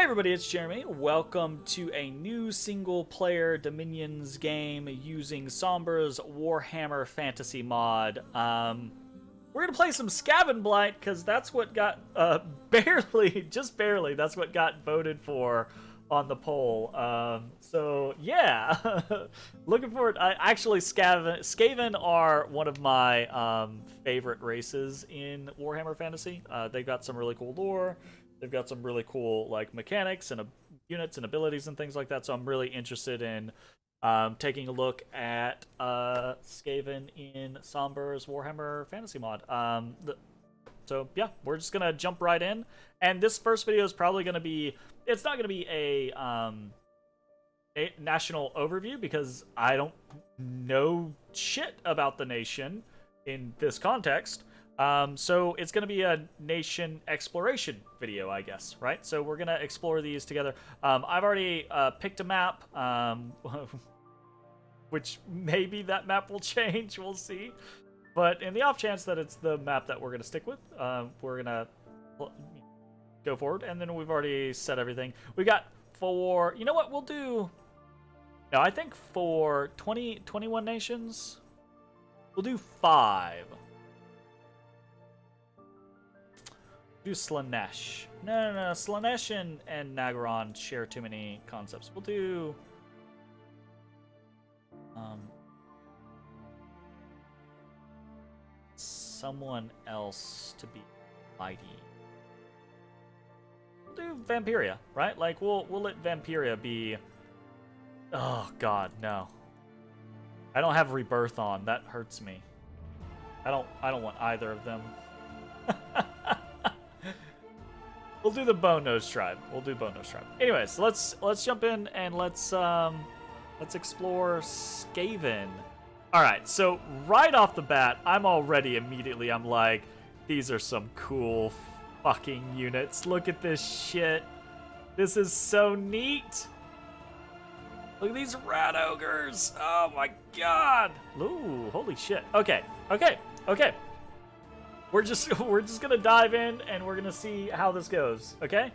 Hey everybody, it's Jeremy. Welcome to a new single-player Dominions game using Sombre's Warhammer Fantasy Mod. We're gonna play some Skavenblight because that's what got just barely, that's what got voted for on the poll. So yeah, looking forward. Actually, Skaven are one of my favorite races in Warhammer Fantasy. They've got some really cool lore. They've got some really cool like mechanics and units and abilities and things like that. So I'm really interested in taking a look at Skaven in Sombre's Warhammer Fantasy Mod. So yeah, we're just gonna jump right in. And this first video is probably gonna be. It's not gonna be a national overview because I don't know shit about the nation in this context. So it's going to be a nation exploration video, I guess, right? So we're going to explore these together. I've already picked a map, which maybe that map will change. We'll see. But in the off chance that it's the map that we're going to stick with, we're going to go forward. And then we've already set everything. We got for, you know what we'll do? No, I think for 21 nations, we'll do 5. Do Slaanesh. No. Slaanesh and Nagaron share too many concepts. We'll do someone else to be mighty. We'll do Vampiria, right? Like we'll let Vampiria be. Oh God, no. I don't have Rebirth on. That hurts me. I don't want either of them. We'll do the Bone Nose Tribe. Anyways, let's jump in and let's explore Skaven. All right, so right off the bat, I'm like, these are some cool fucking units. Look at this shit. This is so neat. Look at these rat ogres. Oh my god. Ooh, holy shit. Okay. We're just gonna dive in and we're gonna see how this goes, okay?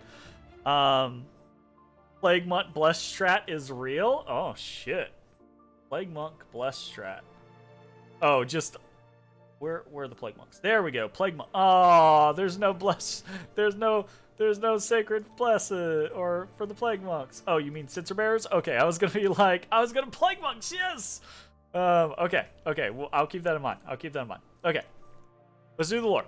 Plague Monk Bless Strat is real? Oh shit. Plague Monk Bless Strat. Oh, just where are the Plague Monks? There we go. Plague Monk. Oh, there's no bless. There's no sacred bless or for the Plague Monks. Oh, you mean Sitzer Bearers? Okay, I was gonna Plague Monks. Yes. Okay. Well, I'll keep that in mind. Okay. Let's do the lore.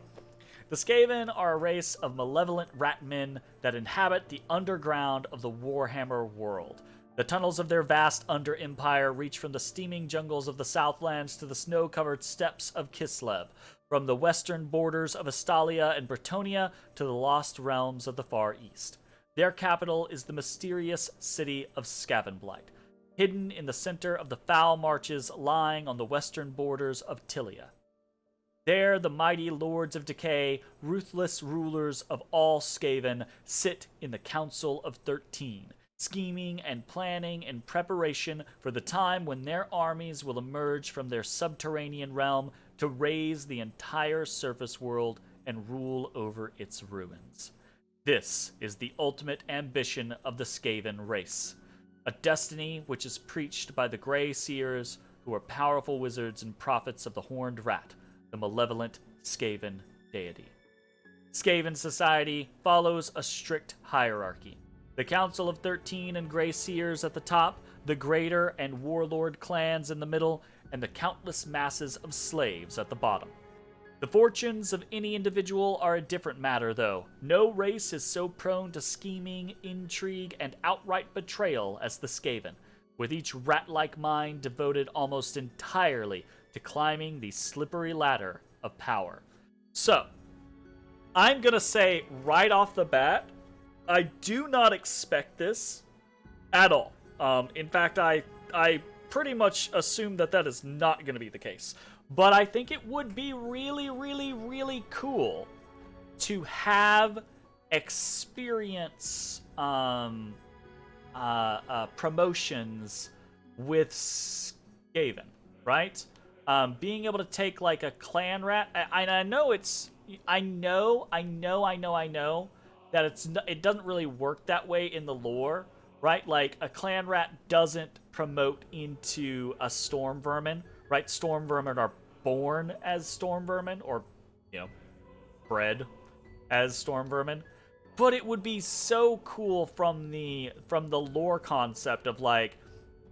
The Skaven are a race of malevolent rat-men that inhabit the underground of the Warhammer world. The tunnels of their vast under-empire reach from the steaming jungles of the Southlands to the snow-covered steppes of Kislev, from the western borders of Astalia and Bretonnia to the lost realms of the Far East. Their capital is the mysterious city of Skavenblight, hidden in the center of the foul marches lying on the western borders of Tilia. There, the mighty lords of decay, ruthless rulers of all Skaven, sit in the Council of 13, scheming and planning in preparation for the time when their armies will emerge from their subterranean realm to raze the entire surface world and rule over its ruins. This is the ultimate ambition of the Skaven race, a destiny which is preached by the Grey Seers, who are powerful wizards and prophets of the Horned Rat, the malevolent Skaven deity. Skaven society follows a strict hierarchy. The Council of 13 and Grey Seers at the top, the Greater and Warlord clans in the middle, and the countless masses of slaves at the bottom. The fortunes of any individual are a different matter, though. No race is so prone to scheming, intrigue, and outright betrayal as the Skaven, with each rat-like mind devoted almost entirely to climbing the slippery ladder of power. So, I'm gonna say right off the bat, I do not expect this at all. In fact, I pretty much assume that is not gonna be the case. But I think it would be really, really, really cool to have experience promotions with Skaven, right? Being able to take like a clan rat. I know that it doesn't really work that way in the lore, right? Like, a clan rat doesn't promote into a storm vermin, right? Storm vermin are born as storm vermin, or, you know, bred as storm vermin. But it would be so cool from the lore concept of, like,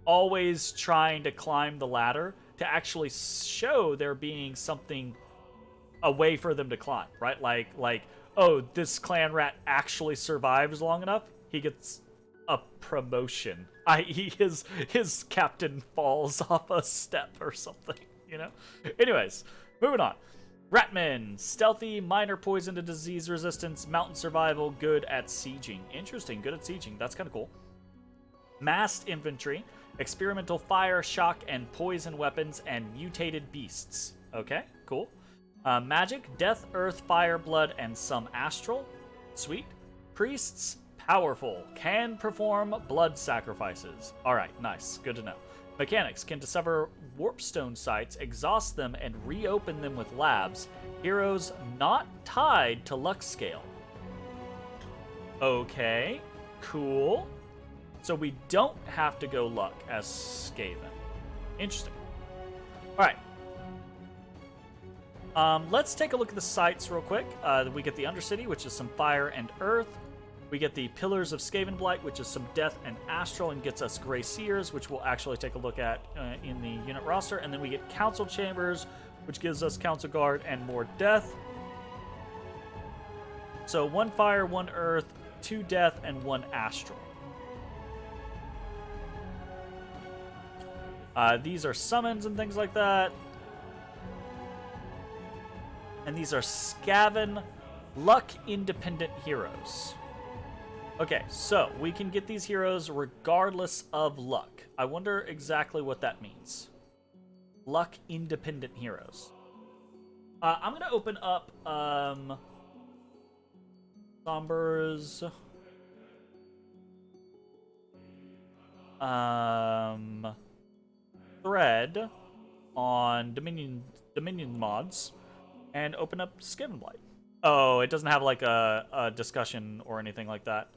always trying to climb the ladder to actually show there being something, a way for them to climb, right? Like, oh, this clan rat actually survives long enough, he gets a promotion, i.e. his captain falls off a step or something, you know? Anyways, moving on. Ratmen, stealthy, minor poison to disease resistance, mountain survival, good at sieging. Interesting, good at sieging. That's kind of cool. Massed infantry, experimental fire, shock, and poison weapons, and mutated beasts. Okay, cool. Magic, death, earth, fire, blood, and some astral. Sweet. Priests, powerful, can perform blood sacrifices. Alright, nice, good to know. Mechanics, can discover warpstone sites, exhaust them, and reopen them with labs. Heroes not tied to luck scale. Okay, cool. So we don't have to go luck as Skaven. Interesting. Alright. Let's take a look at the sites real quick. We get the Undercity, which is some fire and earth. We get the Pillars of Skavenblight, which is some death and astral, and gets us Grey Seers, which we'll actually take a look at in the unit roster. And then we get Council Chambers, which gives us Council Guard and more death. So 1 fire, 1 earth, 2 death, and 1 astral. These are summons and things like that. And these are Skaven luck independent heroes. Okay, so we can get these heroes regardless of luck. I wonder exactly what that means. Luck independent heroes. I'm gonna open up Sombre's thread on Dominion mods and open up Skavenblight. Oh, it doesn't have like a discussion or anything like that.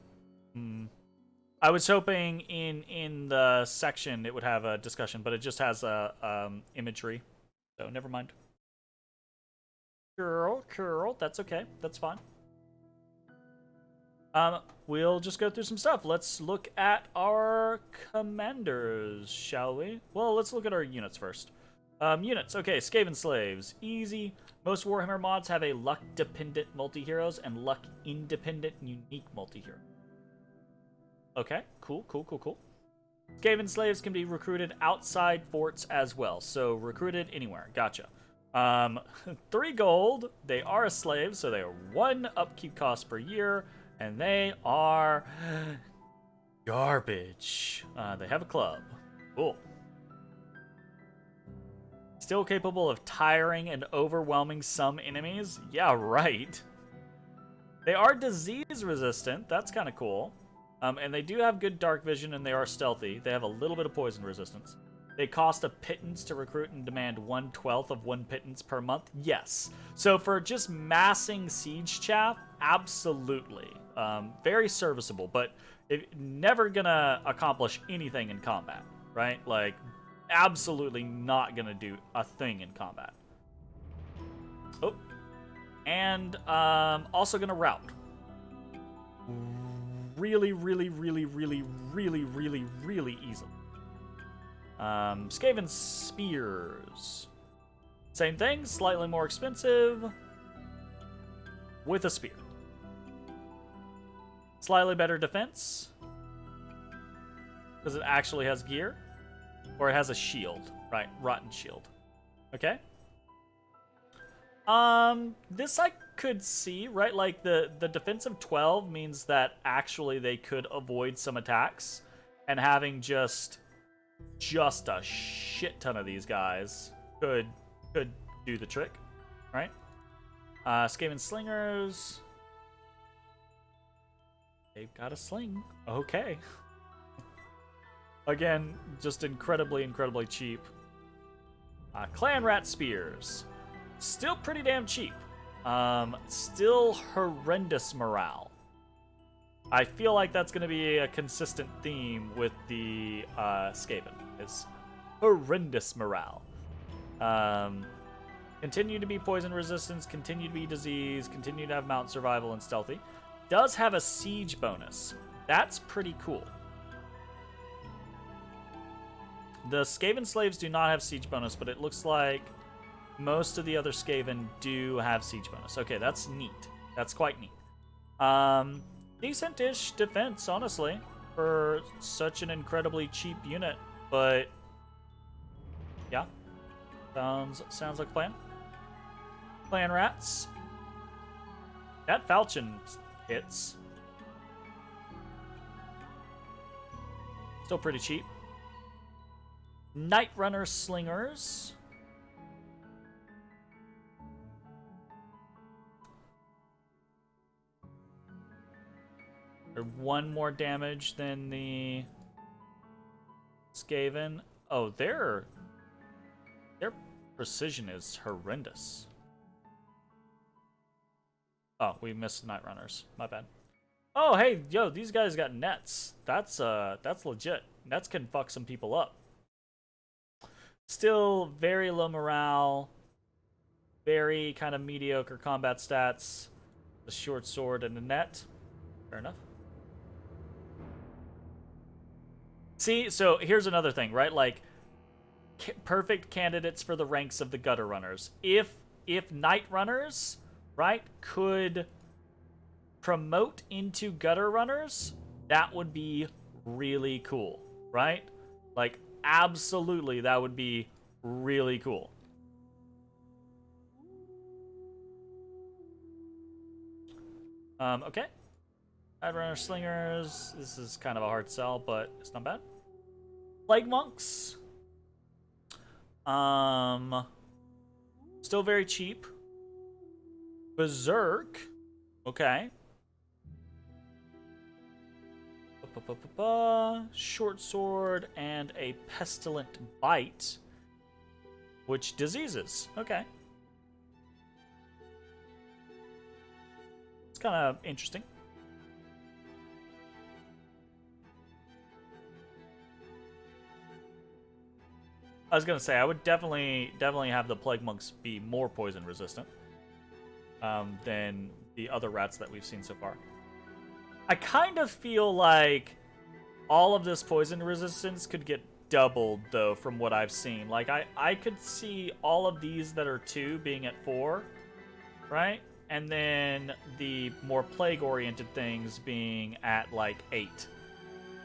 I was hoping in the section it would have a discussion, but it just has a imagery. So never mind. Cool. That's okay. That's fine. We'll just go through some stuff. Let's look at our commanders, shall we? Well, let's look at our units first. Units. Okay, Skaven Slaves. Easy. Most Warhammer mods have a luck-dependent multi-heroes and luck-independent unique multi-hero. Okay, cool. Skaven Slaves can be recruited outside forts as well, so recruited anywhere. Gotcha. 3 gold. They are a slave, so they are 1 upkeep cost per year, and they are garbage. They have a club. Cool. Still capable of tiring and overwhelming some enemies? Yeah, right. They are disease resistant. That's kind of cool. And they do have good dark vision, and they are stealthy. They have a little bit of poison resistance. They cost a pittance to recruit and demand 1/12 of 1 pittance per month. Yes. So for just massing siege chaff, absolutely. Very serviceable, but never gonna accomplish anything in combat, right? Like, absolutely not gonna do a thing in combat. Oh. And also gonna rout. Really easily. Skaven Spears. Same thing, slightly more expensive. With a spear. Slightly better defense. Because it actually has gear. Or it has a shield. Right, rotten shield. Okay. This I could see, right? Like, the defensive 12 means that actually they could avoid some attacks. And having just a shit ton of these guys could do the trick, right? Skaven Slingers. They've got a sling. Okay. Again, just incredibly cheap. Clan Rat Spears. Still pretty damn cheap. Still horrendous morale. I feel like that's going to be a consistent theme with the Skaven. It's horrendous morale. Continue to be poison resistance, continue to be disease, continue to have mount survival and stealthy. Does have a siege bonus. That's pretty cool. The Skaven slaves do not have siege bonus, but it looks like most of the other Skaven do have siege bonus. Okay, that's neat. That's quite neat. Decent-ish defense, honestly, for such an incredibly cheap unit, but yeah, sounds like a plan. Clan rats. That falchion hits. Still pretty cheap. Night Runner Slingers. They're 1 more damage than the Skaven. Oh, their precision is horrendous. Oh, we missed Night Runners. My bad. Oh, hey, yo, these guys got nets. That's legit. Nets can fuck some people up. Still very low morale. Very kind of mediocre combat stats. The short sword and the net. Fair enough. See, so here's another thing, right? Like, perfect candidates for the ranks of the gutter runners. If Night Runners, right, could promote into gutter runners, that would be really cool, right? Like, absolutely, that would be really cool. Okay. Night Runner Slingers. This is kind of a hard sell, but it's not bad. Plague Monks. Still very cheap. Berserk. Okay. Short sword and a pestilent bite, which diseases. Okay. It's kind of interesting. I was gonna say I would definitely have the plague monks be more poison resistant than the other rats that we've seen so far. I kind of feel like all of this poison resistance could get doubled though from what I've seen. Like I could see all of these that are 2 being at 4, right? And then the more plague oriented things being at like 8,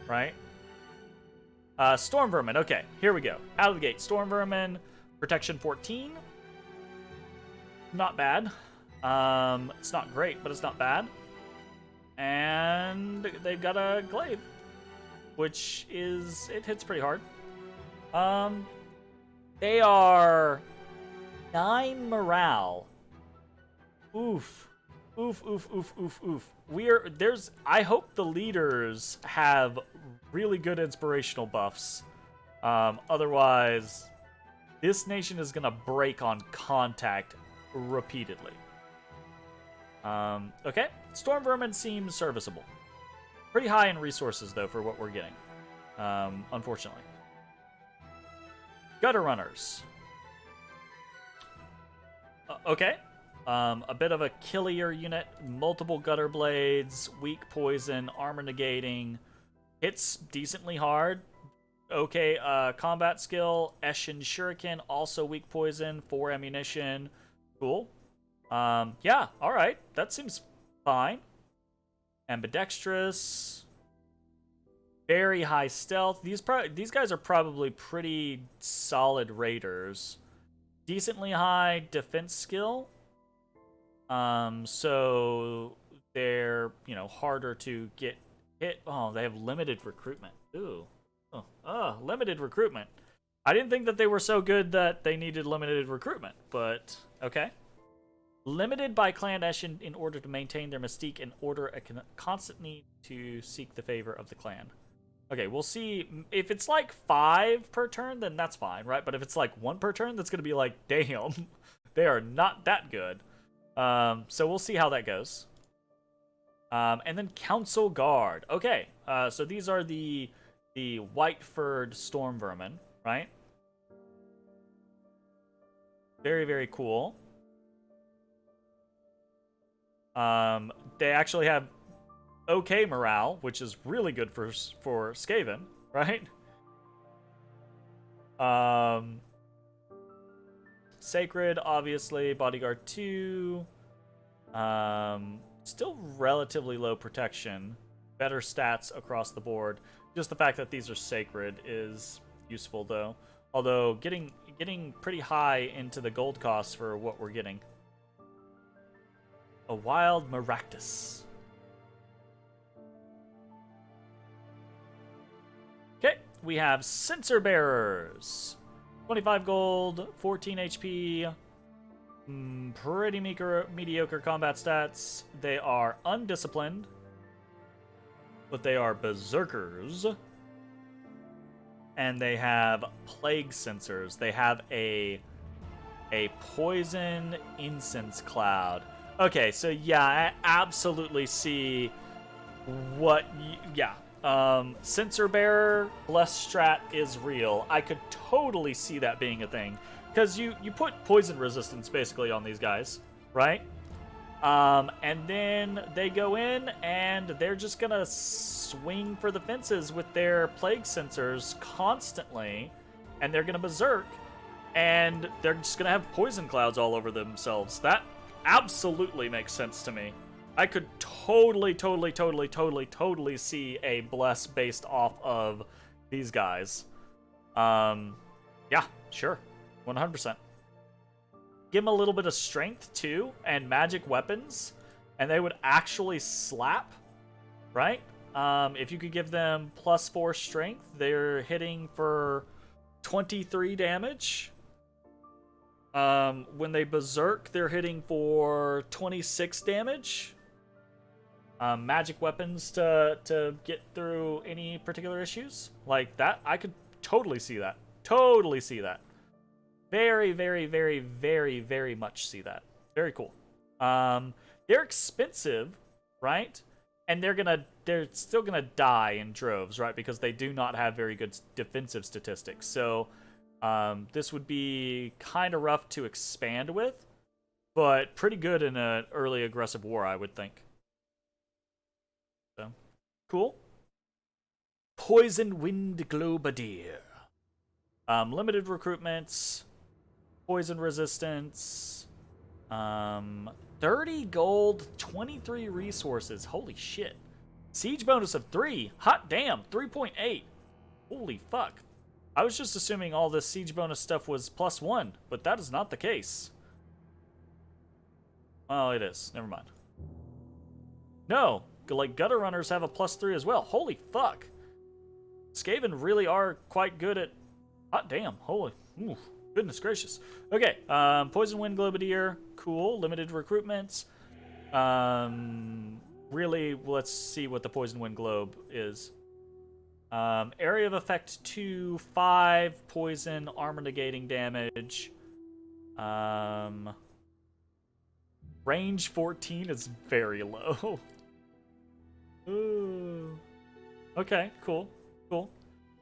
right? Storm Vermin. Okay, here we go. Out of the gate. Storm Vermin, protection 14. Not bad. It's not great, but it's not bad. And they've got a glaive, which is, it hits pretty hard. They are 9 morale. Oof. Oof, oof, oof, oof, oof. I hope the leaders have really good inspirational buffs. Otherwise, this nation is gonna break on contact repeatedly. Okay, Storm Vermin seems serviceable. Pretty high in resources, though, for what we're getting. Unfortunately. Gutter Runners. Okay. A bit of a killier unit. Multiple gutter blades, weak poison, armor negating. Hits decently hard. Okay, combat skill, Eshin Shuriken, also weak poison, 4 ammunition. Cool. Yeah, alright. That seems fine. Ambidextrous. Very high stealth. These guys are probably pretty solid raiders. Decently high defense skill. So they're, harder to get hit. Oh, they have limited recruitment. Ooh. Limited recruitment. I didn't think that they were so good that they needed limited recruitment, but okay. Limited by Clan Eshin in order to maintain their mystique and order a constant need to seek the favor of the clan. Okay, we'll see. If it's like 5 per turn, then that's fine, right? But if it's like 1 per turn, that's going to be like, damn, they are not that good. So we'll see how that goes. And then Council Guard. Okay, so these are the white-furred storm vermin, right? Very, very cool. They actually have okay morale, which is really good for Skaven, right? Sacred, obviously, Bodyguard 2. Still relatively low protection. Better stats across the board. Just the fact that these are sacred is useful, though. Although, getting pretty high into the gold costs for what we're getting. A Wild Maractus. Okay, we have Censer Bearers. 25 gold, 14 HP, pretty mediocre combat stats. They are undisciplined, but they are berserkers. And they have plague sensors. They have a poison incense cloud. Okay, so yeah, I absolutely see what Sensor Bearer, Blessed Strat is real. I could totally see that being a thing. Because you put poison resistance basically on these guys, right? And then they go in and they're just gonna swing for the fences with their plague sensors constantly, and they're gonna berserk, and they're just gonna have poison clouds all over themselves. That absolutely makes sense to me. I could totally see a bless based off of these guys. Yeah, sure. 100%. Give them a little bit of strength, too, and magic weapons, and they would actually slap, right? If you could give them +4 strength, they're hitting for 23 damage. When they berserk, they're hitting for 26 damage. Magic weapons to get through any particular issues. Like that, I could totally see that. Totally see that. Very, very, very, very, very much see that. Very cool. They're expensive, right? And they're still gonna die in droves, right? Because they do not have very good defensive statistics. So, this would be kind of rough to expand with, but pretty good in an early aggressive war, I would think. So, cool. Poison Wind Globadier. Limited recruitments. Poison resistance. 30 gold, 23 resources. Holy shit. Siege bonus of 3. Hot damn, 3.8. Holy fuck. I was just assuming all this siege bonus stuff was +1, but that is not the case. Oh, it is. Never mind. No, like gutter runners have a +3 as well. Holy fuck. Skaven really are quite good at... Hot damn. Holy... Ooh, goodness gracious. Okay, Poison Wind Globadier. Cool. Limited recruitments. Really, let's see what the Poison Wind Globe is. Area of effect 2, 5, poison, armor negating damage. Range 14 is very low. Ooh. Okay, cool. Cool.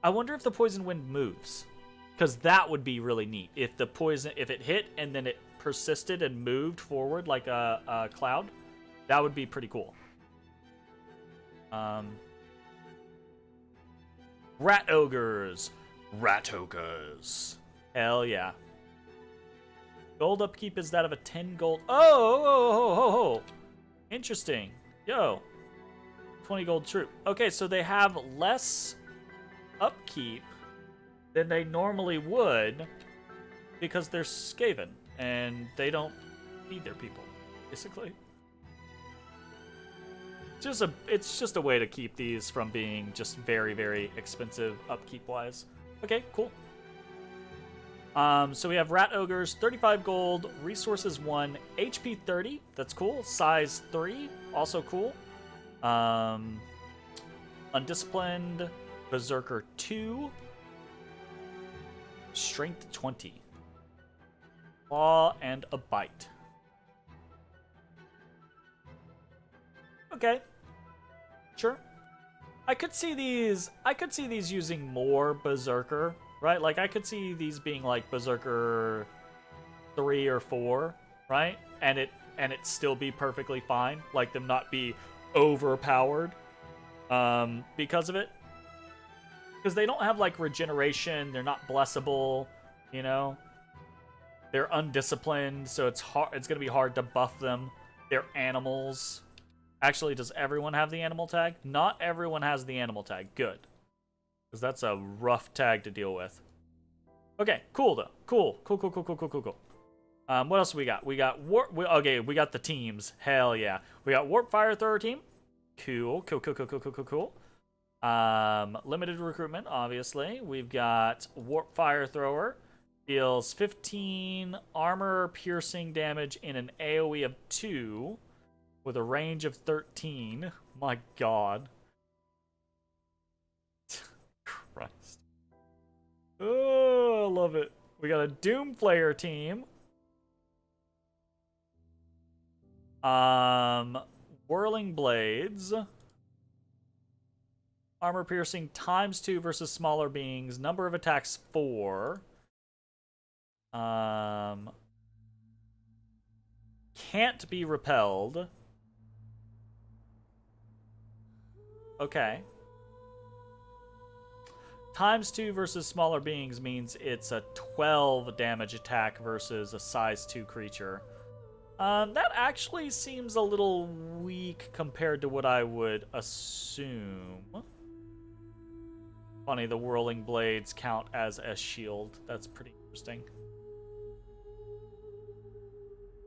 I wonder if the poison wind moves. Because that would be really neat. If it hit and then it persisted and moved forward like a cloud, that would be pretty cool. Rat ogres. Rat ogres. Hell yeah. Gold upkeep is that of a 10 gold. Oh. Interesting. Yo. 20 gold troop. Okay, so they have less upkeep than they normally would because they're Skaven and they don't feed their people, basically. It's just a way to keep these from being just very, very expensive upkeep-wise. Okay, cool. So we have Rat Ogres, 35 gold, Resources 1, HP 30, that's cool. Size 3, also cool. Undisciplined, Berserker 2, Strength 20, Claw, and a Bite. Okay, Sure. I could see these using more Berserker, right? Like I could see these being like Berserker 3 or 4, right? And it still be perfectly fine. Like them not be overpowered because of it. Because they don't have like regeneration, they're not blessable, you know? They're undisciplined, so it's gonna be hard to buff them. They're animals. Actually, does everyone have the animal tag? Not everyone has the animal tag. Good. Because that's a rough tag to deal with. Okay, cool though. Cool. What else we got? We got okay, we got the teams. Hell yeah. We got Warp Fire Thrower team. Cool. Limited recruitment, obviously. We've got Warp Fire Thrower. Deals 15 armor piercing damage in an AoE of 2 with a range of 13. My god. Christ. Oh, I love it. We got a Doomflayer team. Whirling Blades. Armor piercing ×2 versus smaller beings. Number of attacks 4. Can't be repelled. Okay. ×2 versus smaller beings means it's a 12 damage attack versus a size 2 creature. That actually seems a little weak compared to what I would assume. Funny, the Whirling Blades count as a shield. That's pretty interesting.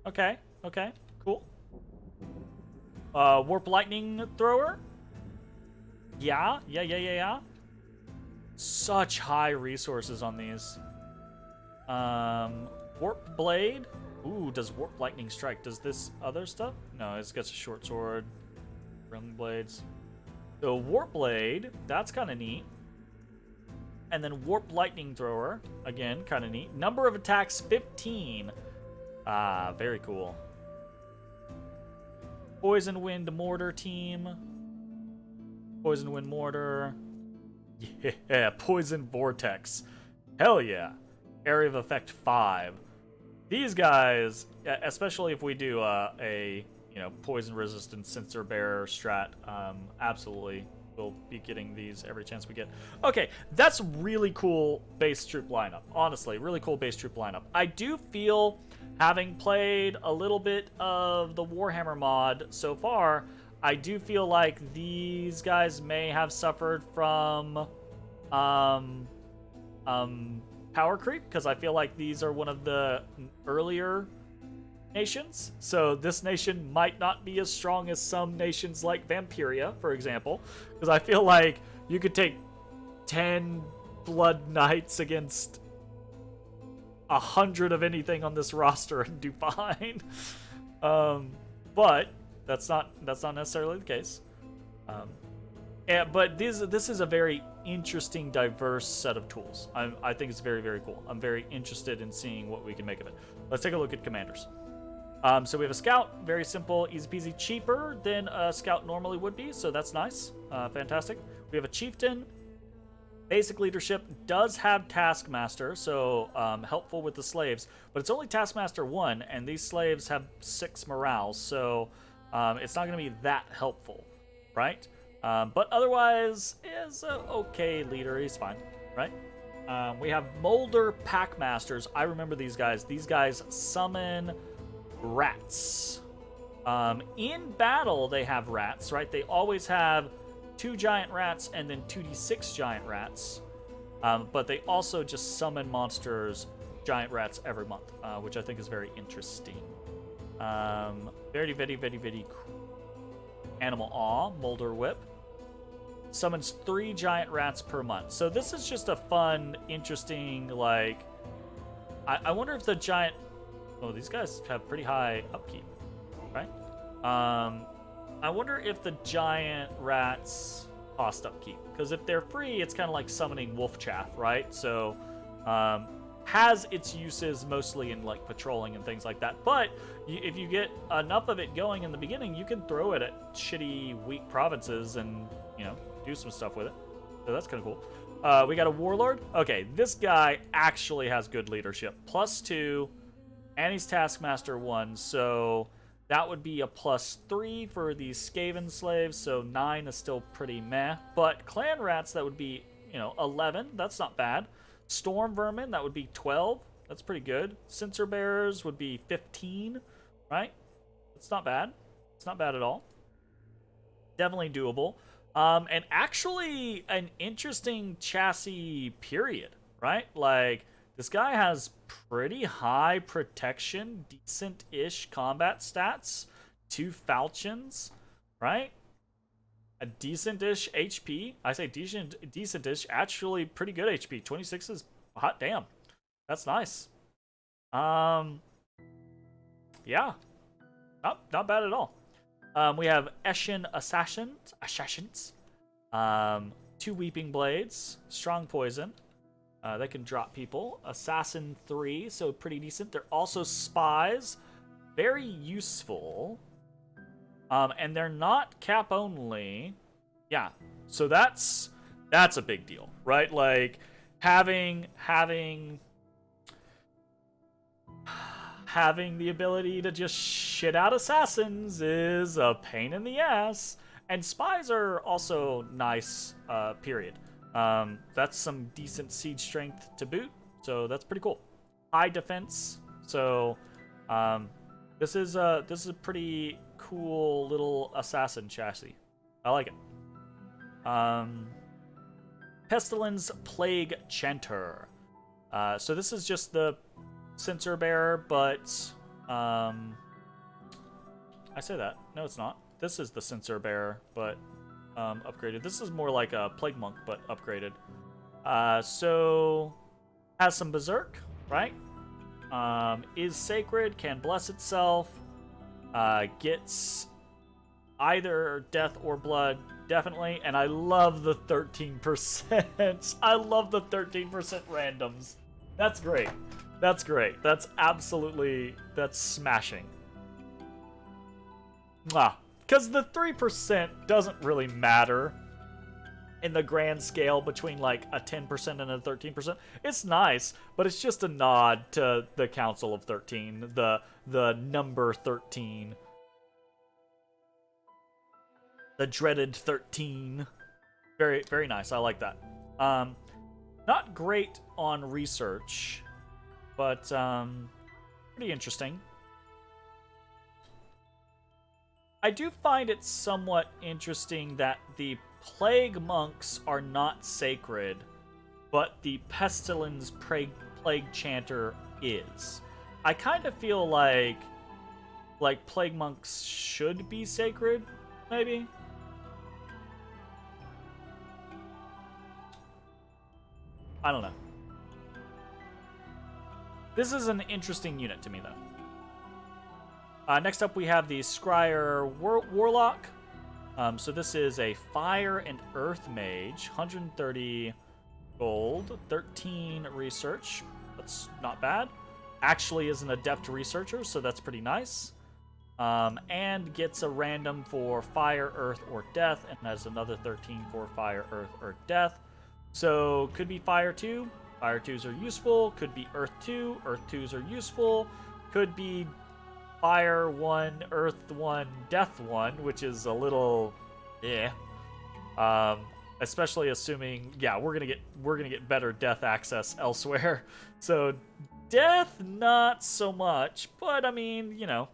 Okay, cool. Warp Lightning Thrower? Yeah. Such high resources on these. Warp Blade? Ooh, does Warp Lightning Strike? Does this other stuff? No, it's got a short sword. Whirling Blades. So Warp Blade, that's kind of neat. And then Warp Lightning Thrower, again, kind of neat. Number of attacks, 15. Ah, very cool. Poison Wind Mortar team. Poison Wind Mortar. Yeah, Poison Vortex. Hell yeah. Area of Effect 5. These guys, especially if we do a poison resistant sensor bearer strat, absolutely we'll be getting these every chance we get. Okay, that's really cool base troop lineup. Honestly, really cool base troop lineup. I do feel, having played a little bit of the Warhammer mod so far, I do feel like these guys may have suffered from power creep, because I feel like these are one of the earlier nations, so this nation might not be as strong as some nations like Vampiria, for example, because I feel like you could take 10 Blood Knights against 100 of anything on this roster and do fine. But that's not necessarily the case. But this is a very interesting, diverse set of tools. I think it's very, very cool. I'm very interested in seeing what we can make of it. Let's take a look at commanders. So we have a scout, very simple, easy peasy, cheaper than a scout normally would be, so that's nice. Fantastic. We have a chieftain. Basic leadership, does have taskmaster, so helpful with the slaves, but it's only taskmaster 1, and these slaves have 6 morale, so it's not going to be that helpful, right? But otherwise, is an okay leader. He's fine, right? We have Molder Packmasters. I remember these guys. These guys summon rats. In battle, they have rats, right? They always have 2 giant rats and then 2d6 giant rats. But they also just summon monsters, giant rats, every month, which I think is very interesting. Very, very, very, very cool. Animal Awe, Molder Whip. Summons 3 giant rats per month. So this is just a fun, interesting, like... I wonder if the giant... Oh, these guys have pretty high upkeep, right? I wonder if the giant rats cost upkeep. Because if they're free, it's kind of like summoning wolf chaff, right? So, has its uses mostly in like patrolling and things like that. But if you get enough of it going in the beginning, you can throw it at shitty, weak provinces and, you know, do some stuff with it. So that's kind of cool. We got a warlord. Okay, this guy actually has good leadership. +2, and he's Taskmaster 1, so that would be a +3 for these Skaven slaves, so 9 is still pretty meh. But clan rats, that would be, you know, 11. That's not bad. Storm vermin, that would be 12. That's pretty good. Censer bearers would be 15, right? It's not bad. It's not bad at all. Definitely doable. And actually an interesting chassis period, right? Like, this guy has pretty high protection, decent-ish combat stats, 2 falchions, right? A decent-ish HP. I say decent-ish, actually pretty good HP. 26 is hot damn. That's nice. Yeah. Not bad at all. We have Eshin Assassins. 2 Weeping Blades, strong poison. They can drop people. Assassin 3, so pretty decent. They're also spies. Very useful. And they're not cap only. Yeah. So that's a big deal, right? Like having the ability to just shit out assassins is a pain in the ass. And spies are also nice, period. That's some decent siege strength to boot, so that's pretty cool. High defense, so this is a pretty cool little assassin chassis. I like it. Pestilence Plague Chanter. So this is just the Censer Bearer, but I say that. No, it's not. This is the Censer Bearer, but upgraded. This is more like a Plague Monk, but upgraded. So has some Berserk, right? Is sacred, can bless itself. Gets either death or blood, definitely. And I love the 13%. I love the 13% randoms. That's great. That's great. That's absolutely, that's smashing. Mwah. Because the 3% doesn't really matter in the grand scale between like a 10% and a 13%. It's nice, but it's just a nod to the Council of 13, the number 13. The dreaded 13. Very, very nice. I like that. Not great on research, but pretty interesting. I do find it somewhat interesting that the Plague Monks are not sacred, but the Pestilence Plague Chanter is. I kind of feel like Plague Monks should be sacred, maybe? I don't know. This is an interesting unit to me, though. Next up, we have the Scryer Warlock. So this is a Fire and Earth Mage, 130 gold, 13 research. That's not bad. Actually is an adept researcher, so that's pretty nice. And gets a random for Fire, Earth, or Death, and has another 13 for Fire, Earth, or Death. So could be Fire 2. Fire 2s are useful. Could be Earth 2. Earth 2s are useful. Could be Fire 1, Earth 1, Death 1, which is a little, especially assuming, yeah, we're gonna get better death access elsewhere. So death, not so much, but I mean, you know,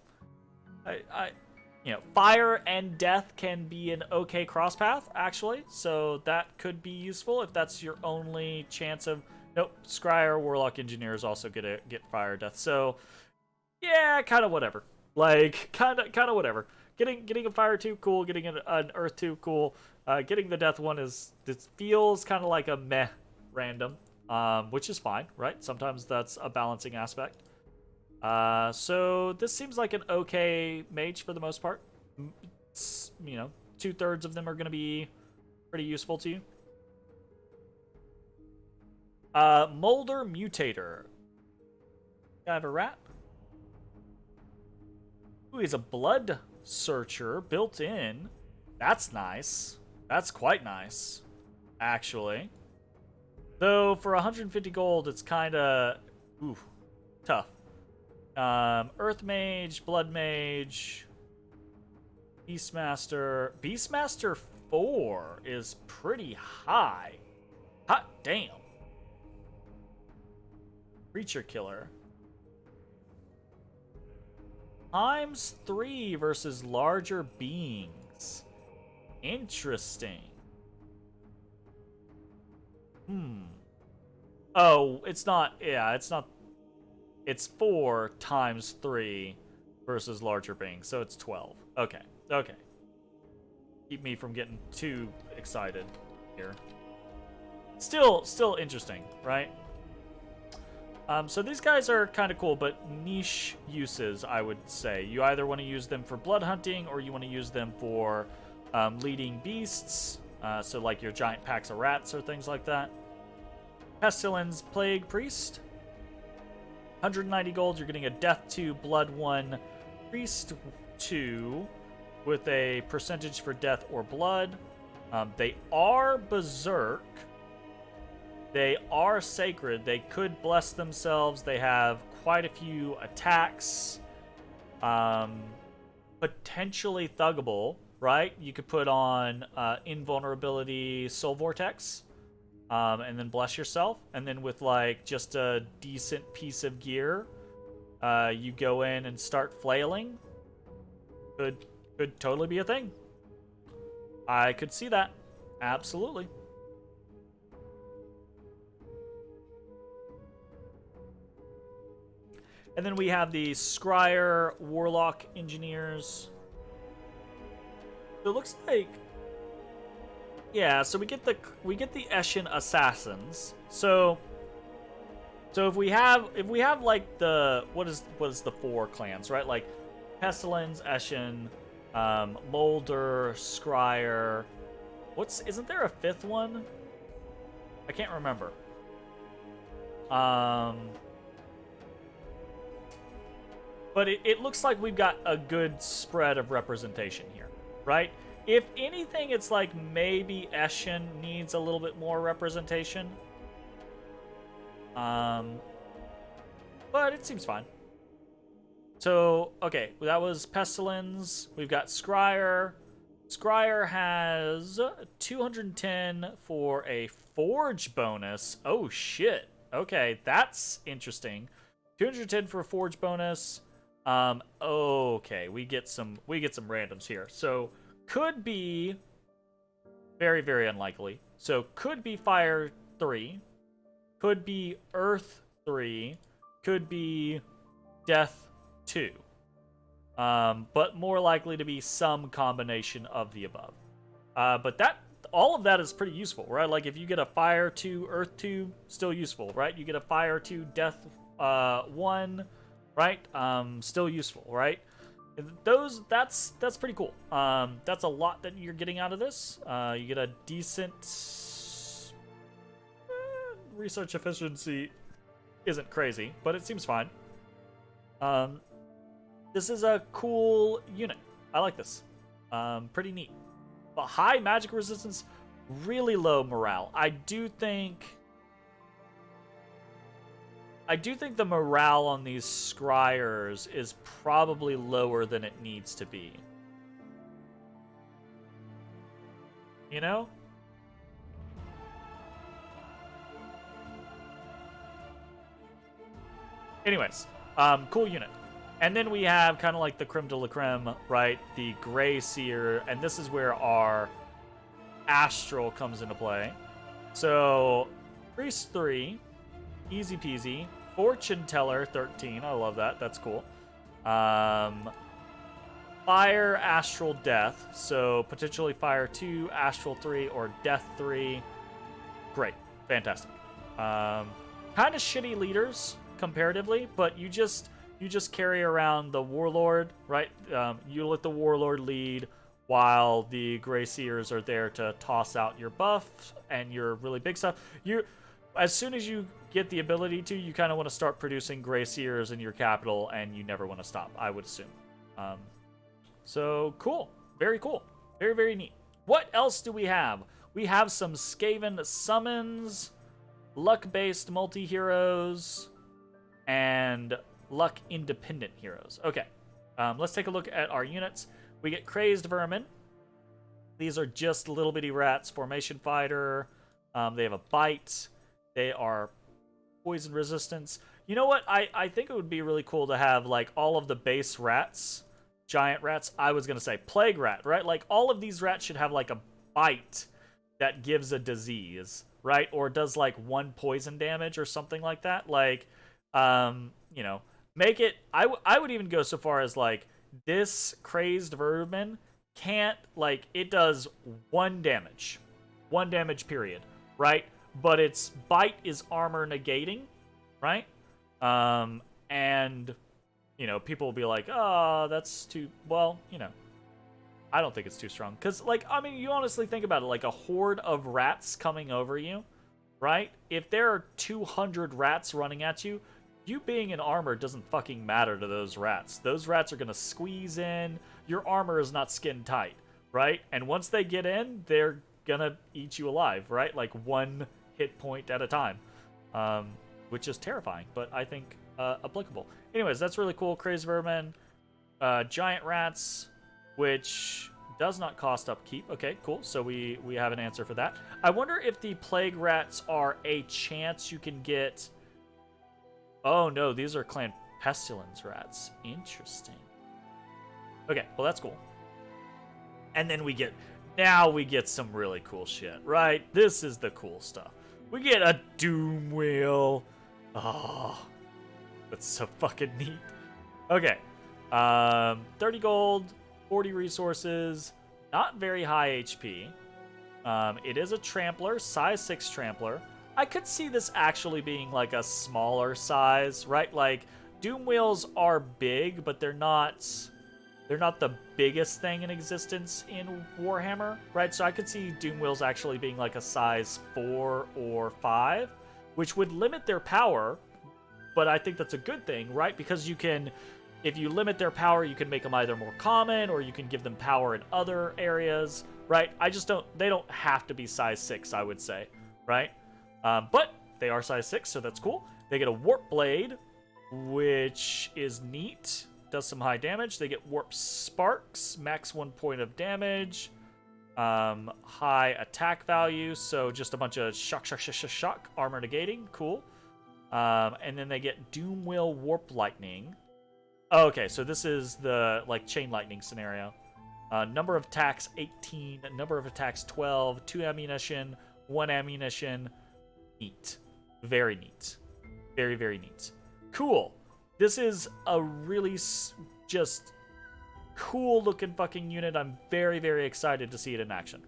fire and death can be an okay cross path actually, so that could be useful if that's your only chance of. Nope, Scryer Warlock Engineers also get fire death, so. Yeah, kind of whatever. Like, kind of whatever. Getting a Fire 2, cool. Getting an Earth 2, cool. Getting the Death 1 this feels kind of like a meh random, which is fine, right? Sometimes that's a balancing aspect. So this seems like an okay mage for the most part. You know, 2/3 of them are going to be pretty useful to you. Molder Mutator. I have a rat. Ooh, he's a blood searcher built in. That's nice. That's quite nice, actually. Though for 150 gold, it's kind of tough. Earth Mage, Blood Mage, Beastmaster. Beastmaster 4 is pretty high. Hot damn. Creature Killer. ×3 versus larger beings. Interesting. Oh, it's not. Yeah, it's not. It's 4 × 3 versus larger beings, so it's 12. Okay. Okay. Keep me from getting too excited here. Still interesting, right? So these guys are kind of cool, but niche uses, I would say. You either want to use them for blood hunting, or you want to use them for leading beasts, so like your giant packs of rats or things like that. Pestilence Plague Priest. 190 gold, you're getting a Death 2, Blood 1, Priest 2, with a percentage for death or blood. They are berserk. They are sacred. They could bless themselves. They have quite a few attacks. Potentially thuggable, right? You could put on invulnerability, Soul Vortex, and then bless yourself. And then with like just a decent piece of gear, you go in and start flailing. Could totally be a thing. I could see that. Absolutely. And then we have the Scryer Warlock Engineers. So it looks like, yeah. So we get the Eshin Assassins. So if we have like the what is the 4 clans, right? Like Pestilence, Eshin, Molder, Scryer. Isn't there a 5th one? I can't remember. But it looks like we've got a good spread of representation here, right? If anything, it's like maybe Eshin needs a little bit more representation. But it seems fine. So, okay, that was Pestilence. We've got Scryer. Scryer has 210 for a Forge bonus. Oh, shit. Okay, that's interesting. 210 for a Forge bonus. Okay, we get some randoms here. So could be very, very unlikely. So could be Fire 3, could be Earth 3, could be Death 2. But more likely to be some combination of the above. But all of that is pretty useful, right? Like if you get a Fire 2, Earth 2, still useful, right? You get a Fire 2, Death 1, right? Still useful, right? That's pretty cool. That's a lot that you're getting out of this. You get a decent research efficiency. Isn't crazy, but it seems fine. This is a cool unit. I like this. Pretty neat. But high magic resistance, really low morale. I do think the morale on these Scryers is probably lower than it needs to be. You know? Anyways, cool unit. And then we have kind of like the creme de la creme, right? The Grey Seer, and this is where our Astral comes into play. So, Priest 3, easy peasy. Fortune Teller 13, I love that. That's cool. Fire, Astral, Death. So potentially Fire 2, Astral 3, or Death 3. Great. Fantastic. Kind of shitty leaders comparatively, but you just carry around the Warlord, right? You let the Warlord lead while the Grey Seers are there to toss out your buff and your really big stuff. as soon as you get the ability to, you kind of want to start producing Gray Seers in your capital, and you never want to stop, I would assume. So cool. Very cool. Very, very neat. What else do we have? We have some Skaven summons, luck-based multi-heroes, and luck-independent heroes. Okay, let's take a look at our units. We get Crazed Vermin. These are just little bitty rats. Formation Fighter. They have a bite. They are poison resistance. You know what? I think it would be really cool to have, like, all of the base rats, giant rats. I was going to say plague rat, right? Like, all of these rats should have, like, a bite that gives a disease, right? Or does, like, 1 poison damage or something like that. Like, you know, make it... I would even go so far as, like, this Crazed Vermin can't, like, it does 1 damage. 1 damage, period, right? But its bite is armor negating, right? And, you know, people will be like, oh, that's too... Well, you know, I don't think it's too strong. Because, like, I mean, you honestly think about it. Like, a horde of rats coming over you, right? If there are 200 rats running at you, you being in armor doesn't fucking matter to those rats. Those rats are going to squeeze in. Your armor is not skin tight, right? And once they get in, they're going to eat you alive, right? Like, 1 hit point at a time, which is terrifying, but I think applicable. Anyways, that's really cool. Crazed Vermin, giant rats, which does not cost upkeep. Okay, cool. So we have an answer for that. I wonder if the plague rats are a chance you can get... Oh no, these are Clan Pestilence rats. Interesting. Okay, well that's cool. And then we get... Now we get some really cool shit, right? This is the cool stuff. We get a Doom Wheel. Oh, that's so fucking neat. Okay. 30 gold, 40 resources, not very high HP. It is a Trampler, size 6 Trampler. I could see this actually being like a smaller size, right? Like, Doom Wheels are big, but they're not the biggest thing in existence in Warhammer, right? So I could see Doom Wheels actually being like a size 4 or 5, which would limit their power, but I think that's a good thing, right? Because you can, if you limit their power, you can make them either more common or you can give them power in other areas, right? They don't have to be size 6, I would say, right? But they are size 6, so that's cool. They get a Warp Blade, which is neat. Does some high damage. They get Warp Sparks, max 1 point of damage, high attack value, so just a bunch of shock, armor negating, cool. And then they get Doom Wheel Warp Lightning. Oh, okay, so this is the, like, Chain Lightning scenario. Number of attacks, 18. Number of attacks, 12. 2 ammunition, 1 ammunition. Neat. Very neat. Very, very neat. Cool. This is a really just cool-looking fucking unit. I'm very, very excited to see it in action.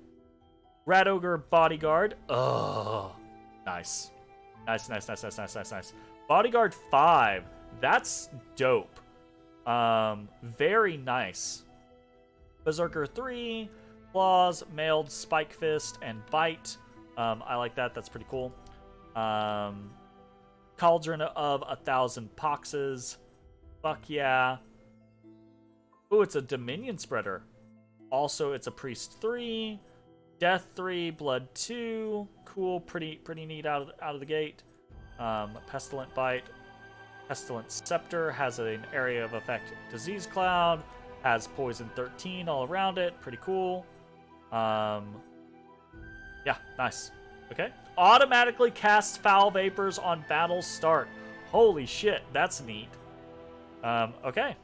Rat Ogre Bodyguard. Oh, nice. Nice. Bodyguard 5. That's dope. Very nice. Berserker 3. Claws, Mailed, Spike Fist, and Bite. I like that. That's pretty cool. Cauldron of 1,000 Poxes. Fuck yeah. Ooh, it's a Dominion Spreader. Also, it's a Priest 3. Death 3. Blood 2. Cool. Pretty neat out of the gate. Pestilent Bite. Pestilent Scepter. Has an area of effect Disease Cloud. Has Poison 13 all around it. Pretty cool. Yeah, nice. Okay. Automatically casts Foul Vapors on battle start. Holy shit, that's neat. Okay.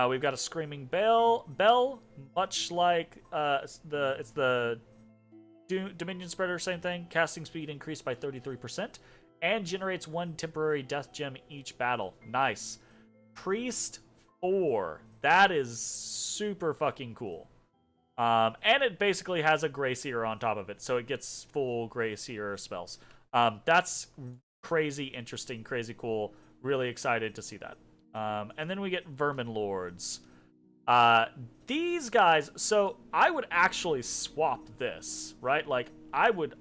We've got a Screaming Bell, much like it's the Dominion Spreader, same thing. Casting speed increased by 33%, and generates 1 temporary death gem each battle. Nice. Priest 4. That is super fucking cool. And it basically has a Gray Seer on top of it, so it gets full Gray Seer spells. That's crazy interesting, crazy cool. Really excited to see that. And then we get Vermin Lords. These guys, so I would actually swap this, right? Like, I would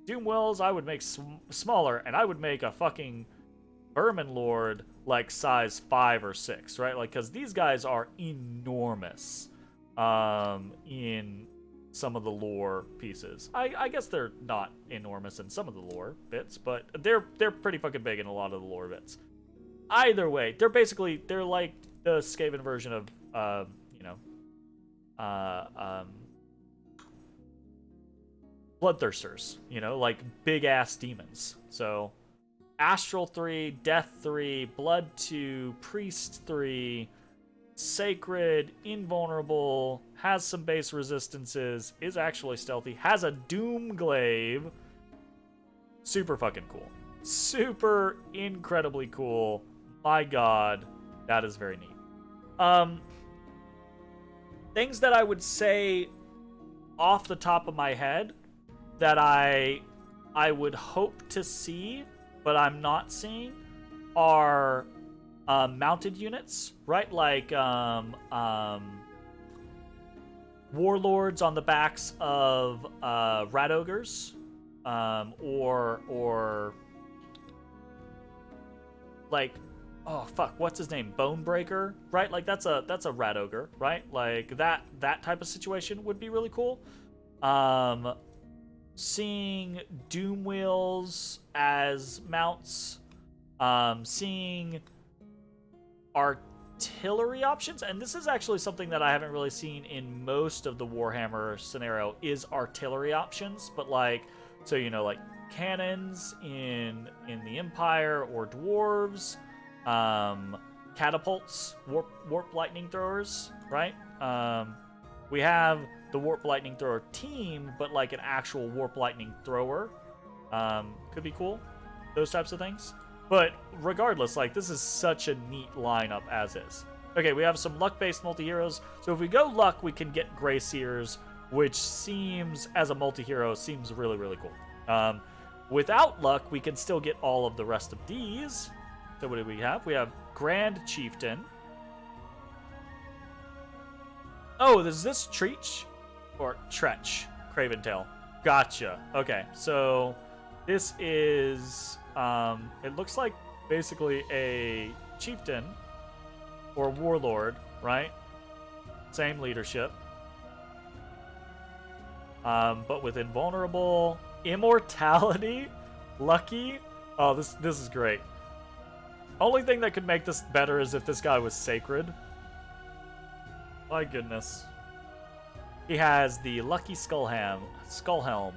Doom Wills I would make smaller, and I would make a fucking Vermin Lord like size 5 or 6, right? Like, because these guys are enormous in some of the lore pieces. I guess they're not enormous in some of the lore bits, but they're pretty fucking big in a lot of the lore bits. Either way, they're like the Skaven version of Bloodthirsters, like big ass demons. So Astral 3, Death 3, Blood 2, Priest 3, Sacred, Invulnerable, has some base resistances, is actually stealthy, has a Doomglaive. Super fucking cool. Super incredibly cool. My god, that is very neat. Things that I would say off the top of my head that I would hope to see, but I'm not seeing, are mounted units, right? Like warlords on the backs of rat ogres, or like, oh fuck, what's his name? Bonebreaker, right? Like that's a rat ogre, right? Like that type of situation would be really cool. Seeing Doom Wheels as mounts, seeing artillery options, and this is actually something that I haven't really seen in most of the Warhammer scenario, is artillery options, but like, so like cannons in the Empire, or dwarves, catapults, warp lightning throwers, right? We have the warp lightning thrower team, but like an actual warp lightning thrower could be cool. Those types of things. But regardless, like, this is such a neat lineup as is. Okay, we have some luck-based multi-heroes. So if we go luck, we can get Grey Seers, which seems, as a multi-hero, seems really, really cool. Without luck, we can still get all of the rest of these. So what do we have? We have Grand Chieftain. Oh, is this Treach? Or Tretch, Craventail. Gotcha. Okay, so this is, it looks like basically a chieftain or warlord, right? Same leadership. But with invulnerable, immortality, lucky. Oh, this is great. Only thing that could make this better is if this guy was sacred. My goodness. He has the Lucky Skull Helm.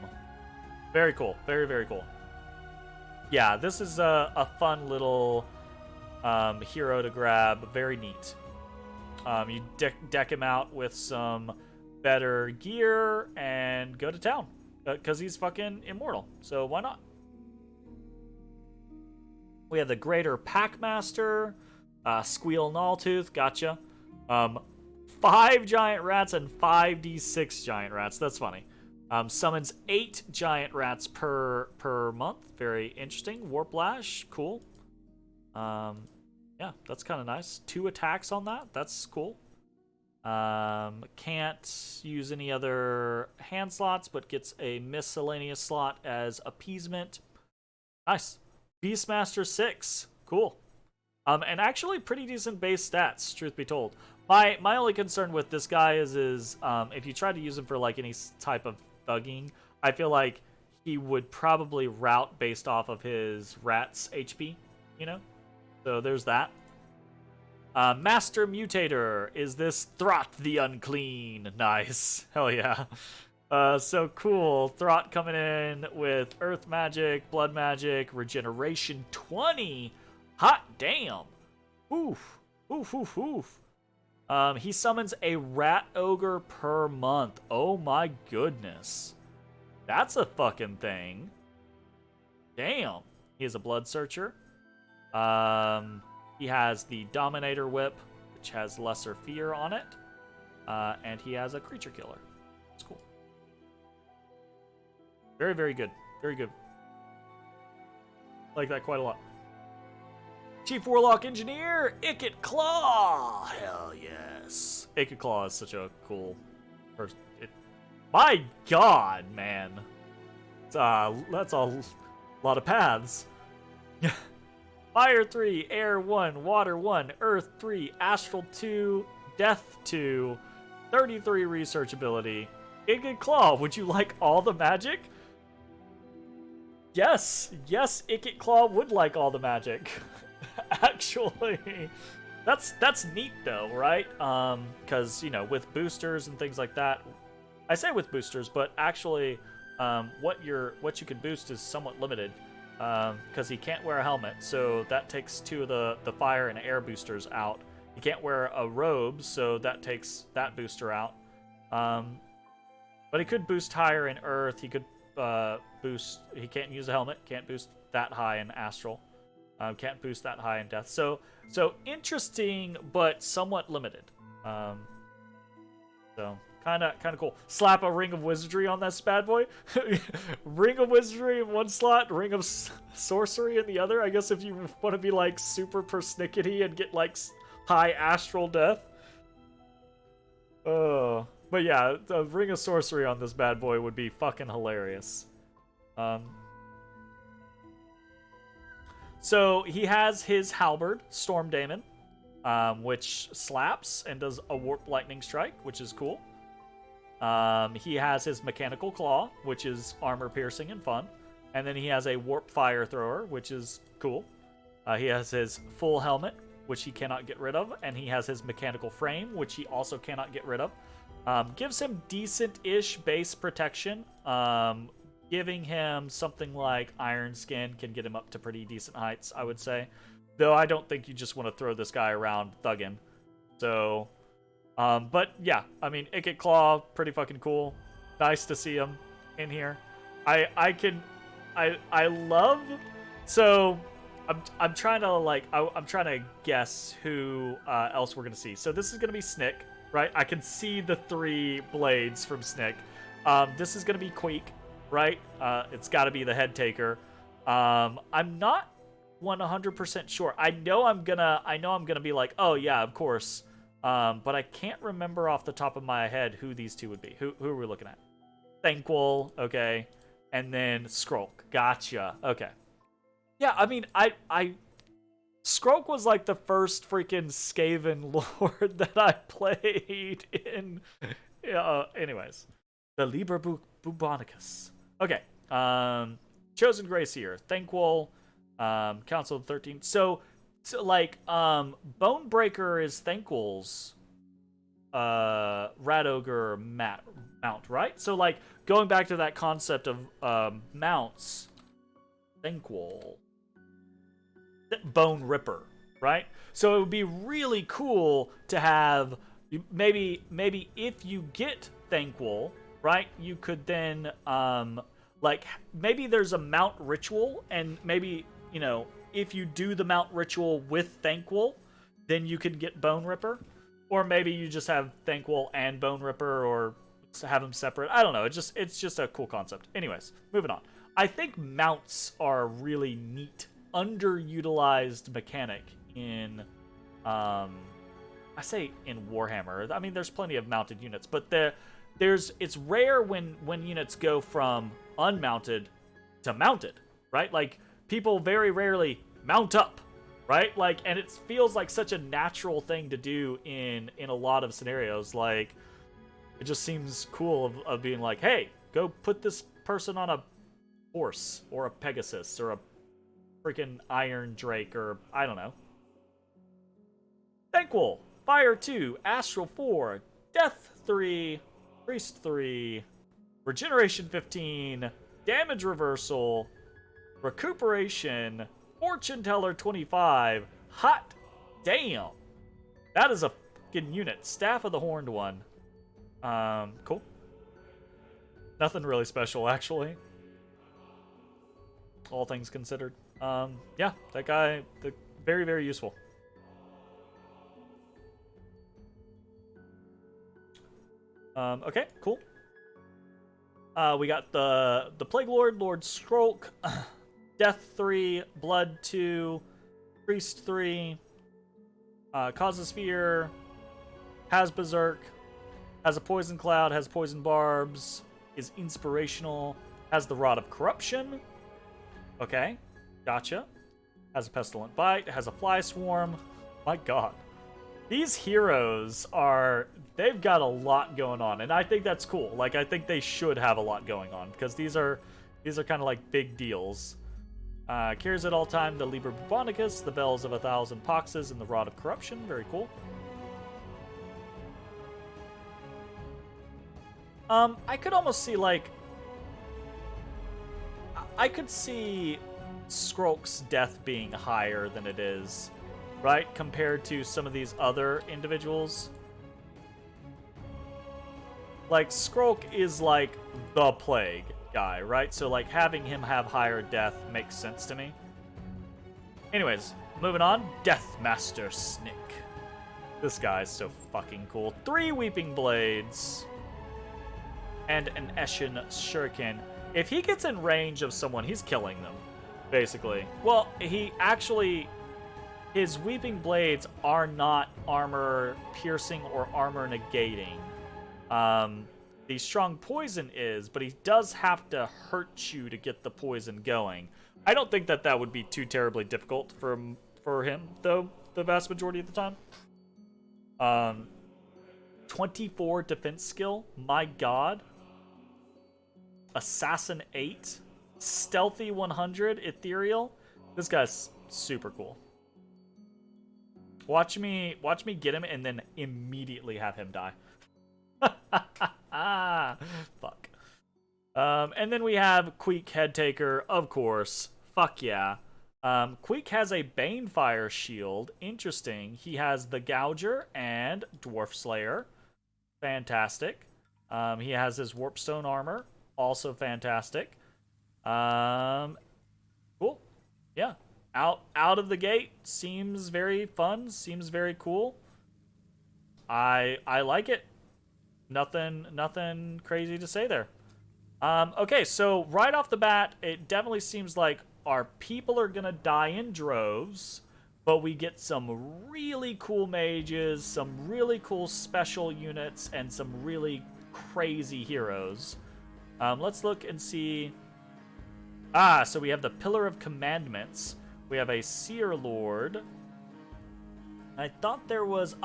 Very cool. Very, very cool. Yeah, this is a fun little hero to grab. Very neat. You deck him out with some better gear and go to town. Because he's fucking immortal. So why not? We have the Greater Packmaster. Squeal Gnawtooth. Gotcha. 5 giant rats and 5d6 giant rats. That's funny. Summons 8 giant rats per month. Very interesting. Warplash. Cool. Yeah, that's kind of nice. 2 attacks on that. That's cool. Can't use any other hand slots, but gets a miscellaneous slot as appeasement. Nice. Beastmaster 6. Cool. And actually pretty decent base stats, truth be told. My only concern with this guy is if you try to use him for like any type of thugging, I feel like he would probably route based off of his rat's HP, So there's that. Master Mutator is this Throt the Unclean. Nice. Hell yeah. So cool. Throt coming in with Earth Magic, Blood Magic, Regeneration 20. Hot damn. Oof. Oof, oof, oof. He summons a rat ogre per month. Oh my goodness. That's a fucking thing. Damn. He is a blood searcher. He has the Dominator Whip, which has lesser fear on it. And he has a creature killer. It's cool. Very, very good. Very good. Like that quite a lot. Chief Warlock Engineer, Ikit Claw! Hell yes. Ikit Claw is such a cool person. My god, man. That's a lot of paths. Fire 3, Air 1, Water 1, Earth 3, Astral 2, Death 2, 33 research ability. Icked Claw, would you like all the magic? Yes, Icked Claw would like all the magic. Actually, that's neat though, right? Because you know, with boosters and things like that, I say with boosters, but actually, what you can boost is somewhat limited, because he can't wear a helmet, so that takes 2 of the fire and air boosters out. He can't wear a robe, so that takes that booster out. But he could boost higher in Earth. He could boost. He can't use a helmet. Can't boost that high in Astral. Can't boost that high in Death. So interesting, but somewhat limited. So kind of cool. Slap a Ring of Wizardry on that bad boy. Ring of Wizardry in one slot, Ring of Sorcery in the other. I guess if you want to be like super persnickety and get like high Astral Death. But yeah, the Ring of Sorcery on this bad boy would be fucking hilarious. So he has his halberd, Storm Daemon, which slaps and does a Warp Lightning Strike, which is cool. He has his Mechanical Claw, which is armor piercing and fun. And then he has a Warp Fire Thrower, which is cool. He has his full helmet, which he cannot get rid of. And he has his Mechanical Frame, which he also cannot get rid of. Gives him decent-ish base protection. Giving him something like Iron Skin can get him up to pretty decent heights, I would say. Though I don't think you just want to throw this guy around thuggin'. So, but yeah, I mean, Icked Claw, pretty fucking cool. Nice to see him in here. I love. So, I'm trying to like I'm trying to guess who else we're gonna see. So this is gonna be Snick, right? I can see the 3 blades from Snick. This is gonna be Queek, right? It's got to be the Head Taker. I'm not 100% sure. I know I'm gonna be like, oh yeah, of course. But I can't remember off the top of my head who these 2 would be. Who are we looking at? Thanquol, okay, and then Skrulk. Gotcha. Okay. Yeah, I mean, Skrulk was like the first freaking Skaven Lord that I played in. Anyways, the Liber Bubonicus. Okay. Chosen Gracier, Thanquol, Council of 13. So like, Bonebreaker is Thanquol's Rat Ogre mount, right? So like, going back to that concept of mounts, Thanquol, Bone Ripper, right? So it would be really cool to have, maybe if you get Thanquol, right, you could then like, maybe there's a mount ritual, and maybe, you know, if you do the mount ritual with Thanquol, then you can get Bone Ripper. Or maybe you just have Thanquol and Bone Ripper, or have them separate. I don't know. It's just a cool concept. Anyways, moving on. I think mounts are a really neat, underutilized mechanic in, I say in Warhammer. I mean, there's plenty of mounted units, but it's rare when units go from unmounted to mounted, right? Like, people very rarely mount up, right? Like, and it feels like such a natural thing to do in a lot of scenarios. Like, it just seems cool of being like, hey, go put this person on a horse or a Pegasus or a freaking Iron Drake, or I don't know. Thanquol, Fire 2, Astral 4, Death 3, Priest 3, Regeneration 15, Damage Reversal, Recuperation, Fortune Teller 25. Hot damn. That is a fucking unit. Staff of the Horned One. Cool. Nothing really special, actually. All things considered. Yeah, that guy, very, very useful. Okay, cool. We got the Plague Lord, Lord Skrulk, Death 3, Blood 2, Priest 3, Causes Fear, has Berserk, has a Poison Cloud, has Poison Barbs, is inspirational, Has the Rod of Corruption. Okay, gotcha. Has a Pestilent Bite. Has a Fly Swarm. My god. These heroes are... They've got a lot going on, and I think that's cool. Like, I think they should have a lot going on, because these are kind of like big deals. Carries at all time the Liber Bubonicus, the Bells of 1,000 Poxes, and the Rod of Corruption. Very cool. I could almost see, like... I could see Skrulk's death being higher than it is, right? Compared to some of these other individuals. Like, Skrulk is, like, the plague guy, right? So, like, having him have higher death makes sense to me. Anyways, moving on. Deathmaster Snick. This guy's so fucking cool. 3 Weeping Blades. And an Eshin Shuriken. If he gets in range of someone, he's killing them, basically. Well, he actually... His Weeping Blades are not armor piercing or armor negating. The Strong Poison is, but he does have to hurt you to get the poison going. I don't think that would be too terribly difficult for him, though, the vast majority of the time. 24 defense skill. My god. Assassin 8. Stealthy 100. Ethereal. This guy's super cool. Watch me get him and then immediately have him die. Fuck. And then we have Queek Headtaker, of course. Fuck yeah. Queek has a Banefire shield. Interesting. He has the Gouger and Dwarf Slayer. Fantastic. He has his Warpstone armor. Also fantastic. Cool. Yeah. Out of the gate. Seems very fun. Seems very cool. I like it. Nothing crazy to say there. Okay, so right off the bat, it definitely seems like our people are gonna die in droves, but we get some really cool mages, some really cool special units, and some really crazy heroes. Let's look and see. So we have the Pillar of Commandments. We have a Seer Lord. I thought there was...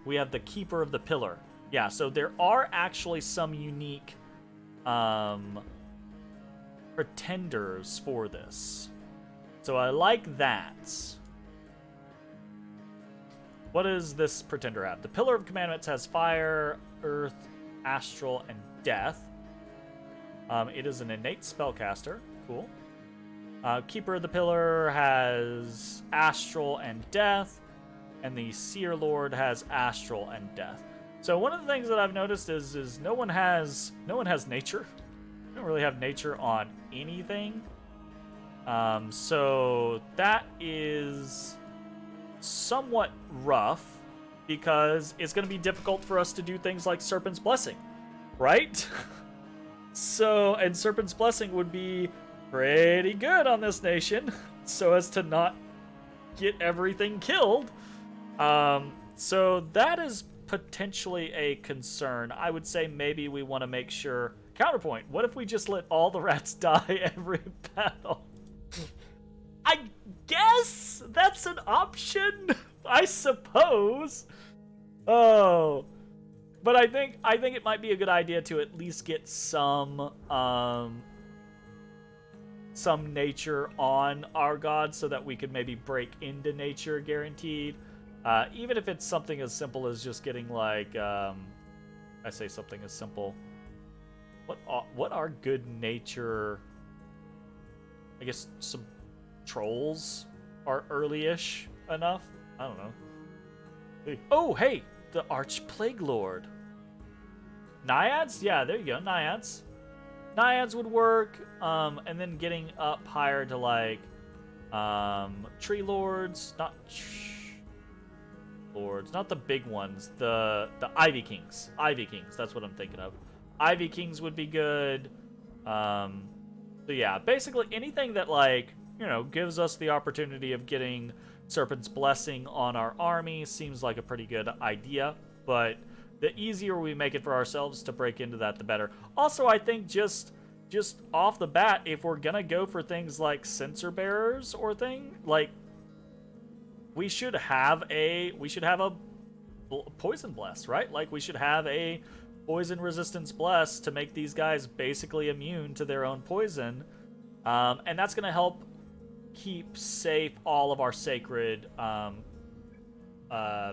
we have the Keeper of the Pillar. Yeah, so there are actually some unique pretenders for this. So I like that. What does this pretender have? The Pillar of Commandments has Fire, Earth, Astral, and Death. It is an innate spellcaster. Cool. Keeper of the Pillar has Astral and Death. And the Seer Lord has Astral and Death. So one of the things that I've noticed is no one has nature. We don't really have nature on anything. So that is somewhat rough because it's going to be difficult for us to do things like Serpent's Blessing, right? And Serpent's Blessing would be pretty good on this nation so as to not get everything killed. So that is potentially a concern. I would say maybe we want to make sure... Counterpoint, what if we just let all the rats die every battle? I guess that's an option, I suppose. Oh. But I think it might be a good idea to at least get some nature on our god so that we could maybe break into nature guaranteed. Even if it's something as simple as just getting like, I say something as simple. What are good nature? I guess some trolls are early-ish enough. I don't know. Oh, hey, the Arch Plague Lord. Naiads? Yeah, there you go, Naiads. Naiads would work. And then getting up higher to like, Tree Lords, not Lords, not the big ones. The Ivy Kings. Ivy Kings. That's what I'm thinking of. Ivy Kings would be good. So yeah, basically anything that like, you know, gives us the opportunity of getting Serpent's Blessing on our army seems like a pretty good idea. But the easier we make it for ourselves to break into that, the better. Also, I think just just off the bat, if we're gonna go for things like sensor bearers or we should have a poison bless, right? Like, we should have a poison resistance bless to make these guys basically immune to their own poison, and that's gonna help keep safe all of our sacred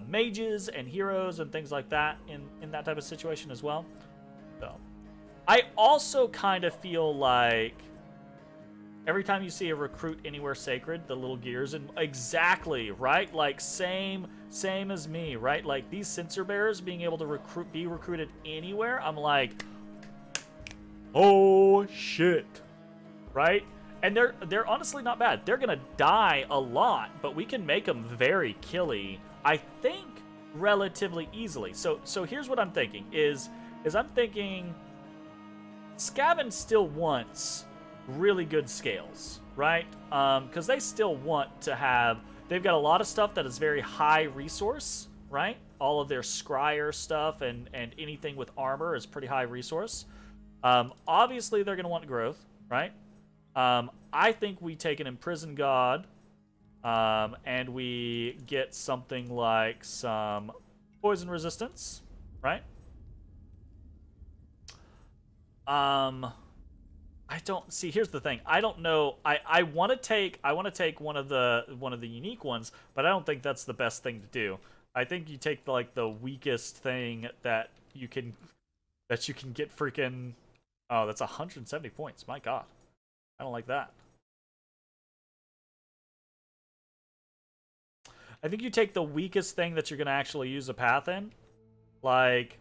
mages and heroes and things like that in that type of situation as well. So I also kind of feel like every time you see a recruit anywhere sacred, the little gears, and exactly, right? Like, same as me, right? Like, these sensor bearers being able to be recruited anywhere, I'm like, oh shit, right? And they're honestly not bad. They're gonna die a lot, but we can make them very killy, I think, relatively easily. So here's what I'm thinking is I'm thinking Skaven still wants really good scales, right? Because they still want to have, they've got a lot of stuff that is very high resource, right? All of their scryer stuff and anything with armor is pretty high resource. Obviously, they're going to want growth, right? I think we take an Imprisoned God, and we get something like some poison resistance, right? I don't see. Here's the thing. I don't know. I want to take one of the unique ones, but I don't think that's the best thing to do. I think you take the weakest thing that you can get freaking. Oh, that's 170 points. My God, I don't like that. I think you take the weakest thing that you're gonna actually use a path in. Like,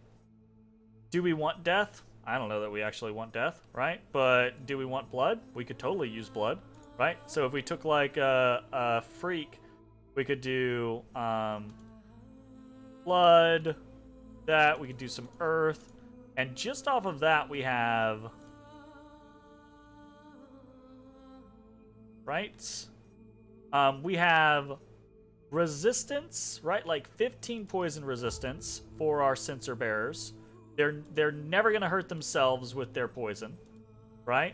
do we want death? I don't know that we actually want death, right? But do we want blood? We could totally use blood, right? So if we took like a freak, we could do blood, that we could do some earth, and just off of that we have, right? We have resistance, right? Like 15 poison resistance for our sensor bearers. They're never gonna hurt themselves with their poison, right?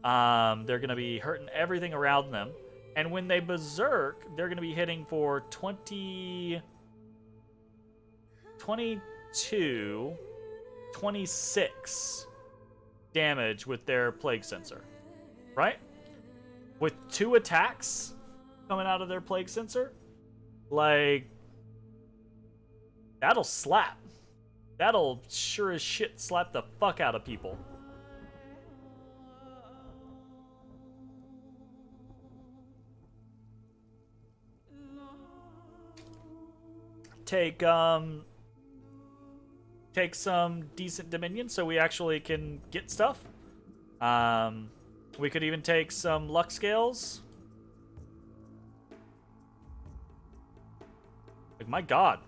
They're gonna be hurting everything around them, and when they berserk, they're gonna be hitting for 22, 26 damage with their plague sensor, right? With 2 attacks coming out of their plague sensor, like, that'll slap. That'll sure as shit slap the fuck out of people. Take some decent Dominion so we actually can get stuff. We could even take some luck scales. Like, my God.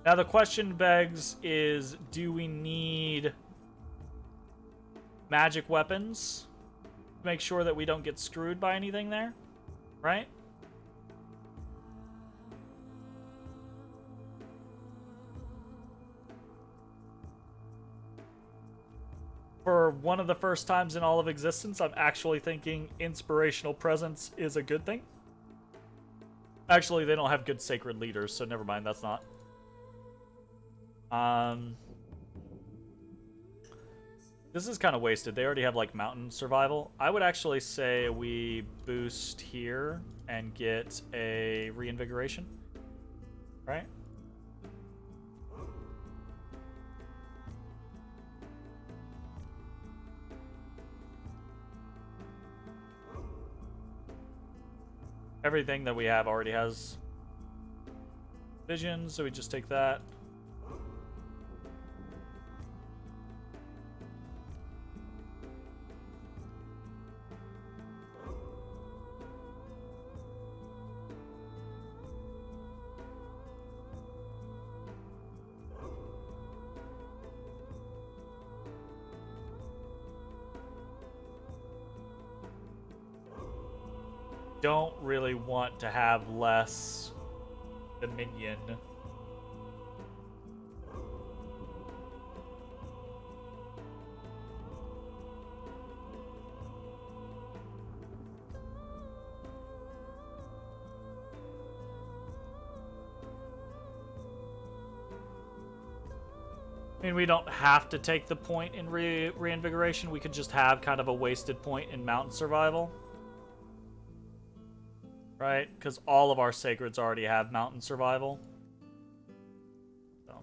Now the question begs is, do we need magic weapons to make sure that we don't get screwed by anything there, right? For one of the first times in all of existence, I'm actually thinking Inspirational Presence is a good thing. Actually, they don't have good sacred leaders, so never mind, that's not. This is kind of wasted. They already have like mountain survival. I would actually say we boost here and get a reinvigoration, right? Everything that we have already has vision, so we just take that. Don't really want to have less Dominion. I mean, we don't have to take the point in reinvigoration. We could just have kind of a wasted point in mountain survival. Right? Because all of our sacreds already have mountain survival. So,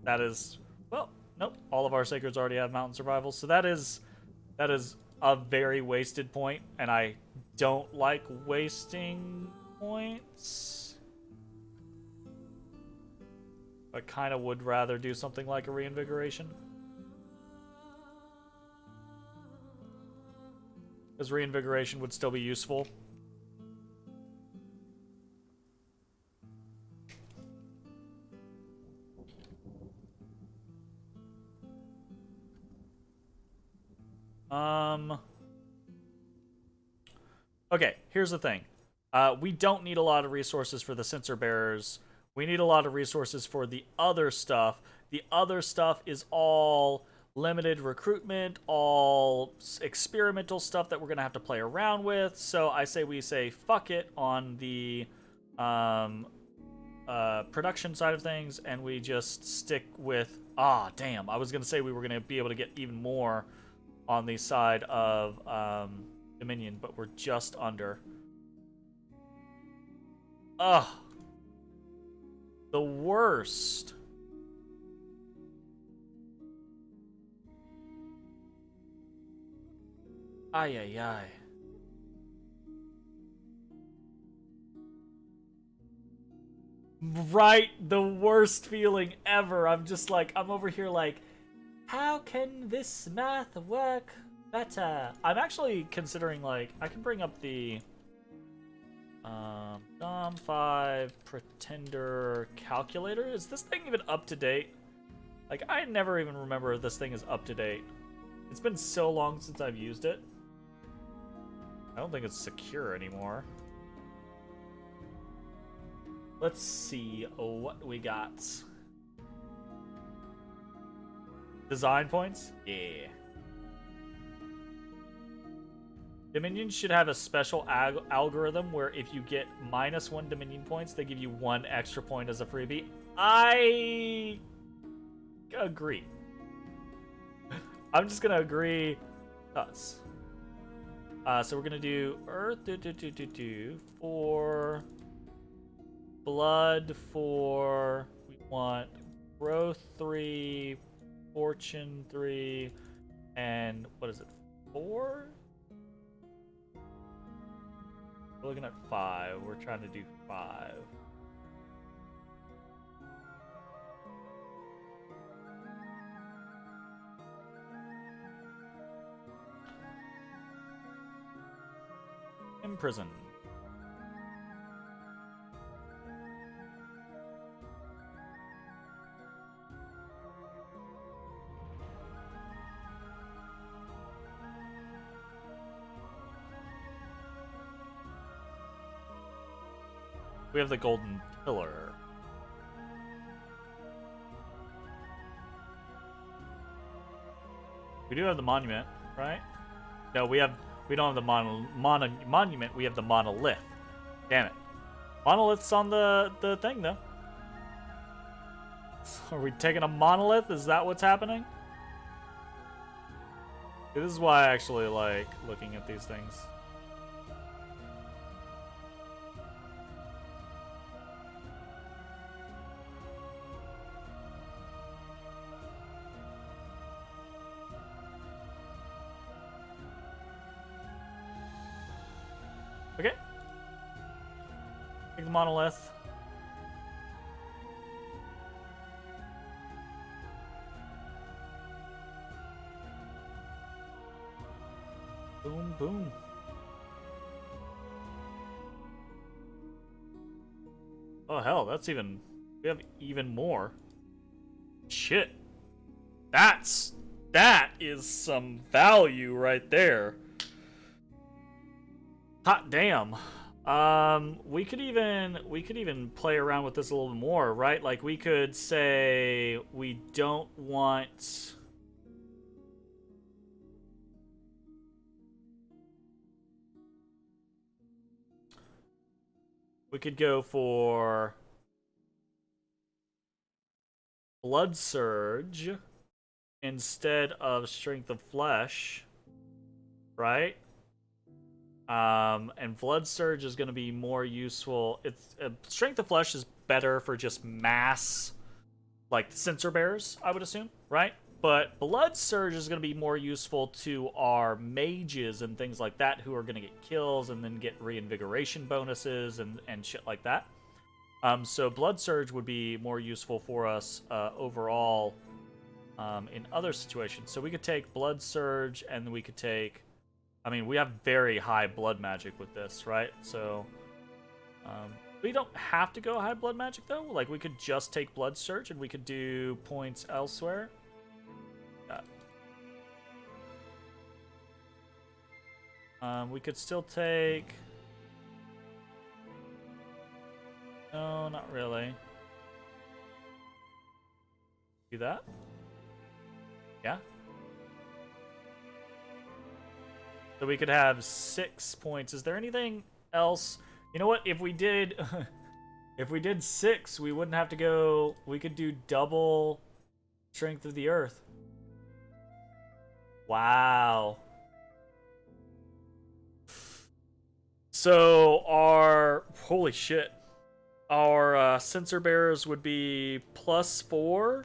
that is... Well, nope. All of our sacreds already have mountain survival. So that is a very wasted point. And I don't like wasting points. I kind of would rather do something like a reinvigoration. Because reinvigoration would still be useful. Okay, here's the thing. We don't need a lot of resources for the censer bearers. We need a lot of resources for the other stuff. The other stuff is all limited recruitment, all experimental stuff that we're going to have to play around with. So I say we say fuck it on the production side of things, and we just stick with... Ah, damn. I was going to say we were going to be able to get even more on the side of Dominion, but we're just under. Ugh. The worst. Ay, ay, ay. Right, the worst feeling ever. I'm just like, I'm over here like, how can this math work better? I'm actually considering, like, I can bring up the Dom 5 Pretender Calculator. Is this thing even up to date? Like, I never even remember if this thing is up to date. It's been so long since I've used it. I don't think it's secure anymore. Let's see what we got. Design points? Yeah. Dominion should have a special algorithm where if you get -1 Dominion points, they give you 1 extra point as a freebie. I agree. I'm just gonna agree. Us. So we're gonna do Earth for Blood for... We want Growth 3, Fortune 3, and what is it? 4? We're looking at 5. We're trying to do 5. Imprison. We have the Golden Pillar. We do have the Monument, right? No, we don't have the Monument, we have the Monolith. Damn it. Monolith's on the thing, though. Are we taking a Monolith? Is that what's happening? This is why I actually like looking at these things. Okay. Take the Monolith. Boom, boom. Oh, hell, that's even... We have even more. Shit. That is some value right there. Hot damn. We could even play around with this a little bit more, right? Like we could say we don't want. We could go for Blood Surge instead of Strength of Flesh, right? And Blood Surge is going to be more useful. It's Strength of Flesh is better for just mass, like Censer Bearers, I would assume, right? But Blood Surge is going to be more useful to our mages and things like that who are going to get kills and then get reinvigoration bonuses and shit like that. So Blood Surge would be more useful for us overall in other situations. So we could take Blood Surge and we could take... I mean, we have very high blood magic with this, right? So we don't have to go high blood magic, though. Like, we could just take Blood Surge and we could do points elsewhere. We could still take... No, not really. Do that? Yeah. So we could have 6 points. Is there anything else? You know what? If we did... if we did 6, we wouldn't have to go... We could do double Strength of the Earth. Wow. So our... Holy shit. Our Censer Bearers would be +4.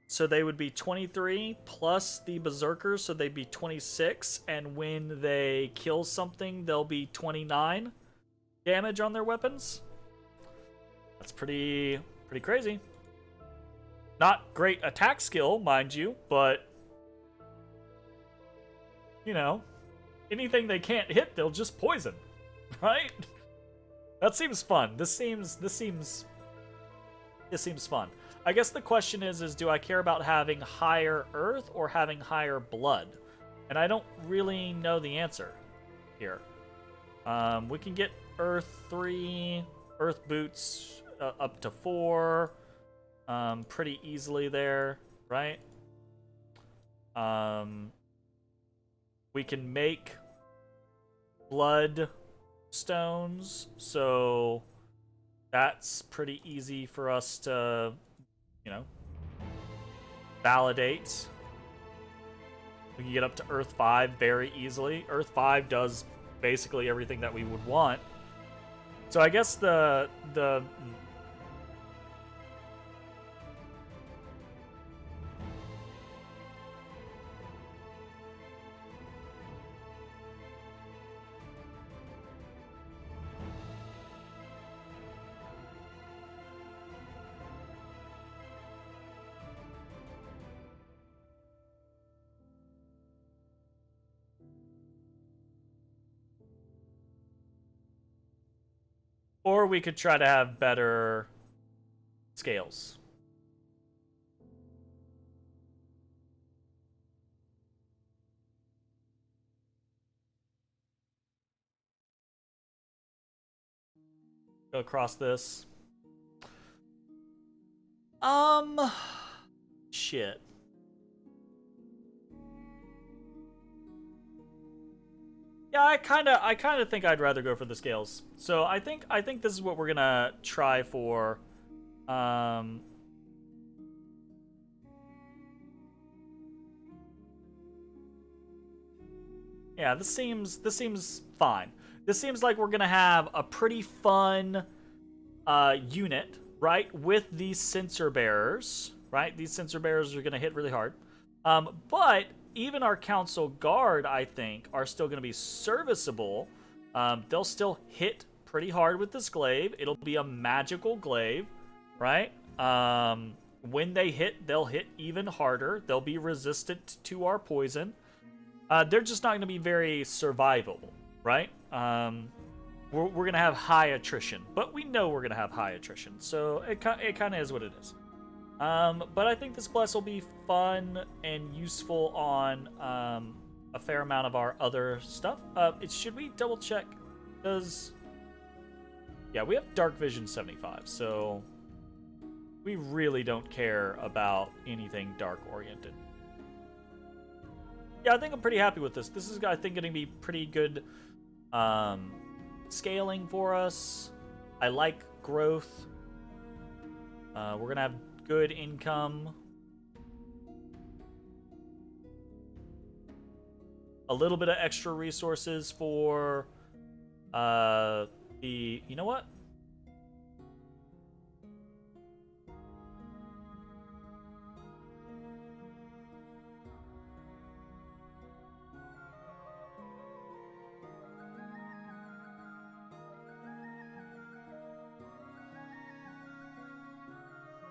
So they would be 23 plus the Berserkers, so they'd be 26. And when they kill something, they'll be 29 damage on their weapons. That's pretty crazy. Not great attack skill, mind you, but you know, anything they can't hit, they'll just poison, right? That seems fun. This seems fun. I guess the question is do I care about having higher earth or having higher blood? And I don't really know the answer here. We can get earth 3, earth boots up to 4, pretty easily there, right? We can make blood stones, so that's pretty easy for us to, you know, validate. We can get up to Earth 5 very easily. Earth 5 does basically everything that we would want. So I guess the or we could try to have better scales. Go across this. Shit. Yeah, I kind of think I'd rather go for the scales. So I think this is what we're gonna try for. Yeah, this seems fine. This seems like we're gonna have a pretty fun unit, right? With these Censer Bearers, right? These Censer Bearers are gonna hit really hard. But even our Council Guard, I think, are still going to be serviceable. They'll still hit pretty hard with this glaive. It'll be a magical glaive, right? When they hit, they'll hit even harder. They'll be resistant to our poison. They're just not going to be very survivable, right? We're going to have high attrition, but we know we're going to have high attrition, so it kind of is what it is. But I think this bless will be fun and useful on a fair amount of our other stuff. Should we double check? Yeah, we have Dark Vision 75, so we really don't care about anything dark-oriented. Yeah, I think I'm pretty happy with this. This is, I think, going to be pretty good scaling for us. I like growth. We're going to have good income. A little bit of extra resources for you know what?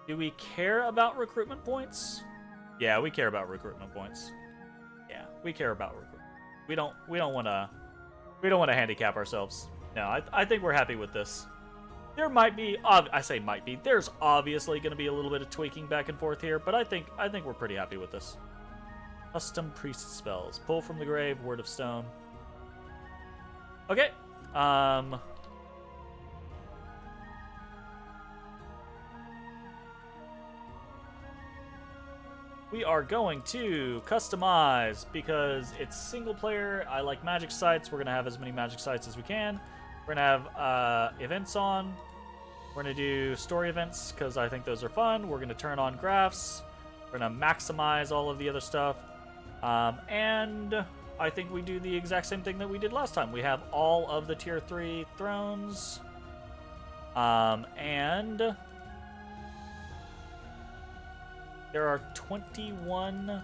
Do we care about recruitment points? Yeah, we care about recruitment points. Yeah, we care about recruitment. We don't want to handicap ourselves. No, I think we're happy with this. There might be, I say might be. There's obviously going to be a little bit of tweaking back and forth here, but I think we're pretty happy with this. Custom priest spells. Pull from the grave, word of stone. Okay. We are going to customize because it's single player. I like magic sites. We're going to have as many magic sites as we can. We're going to have events on. We're going to do story events because I think those are fun. We're going to turn on graphs. We're going to maximize all of the other stuff. And I think we do the exact same thing that we did last time. We have all of the tier 3 thrones. And there are 21...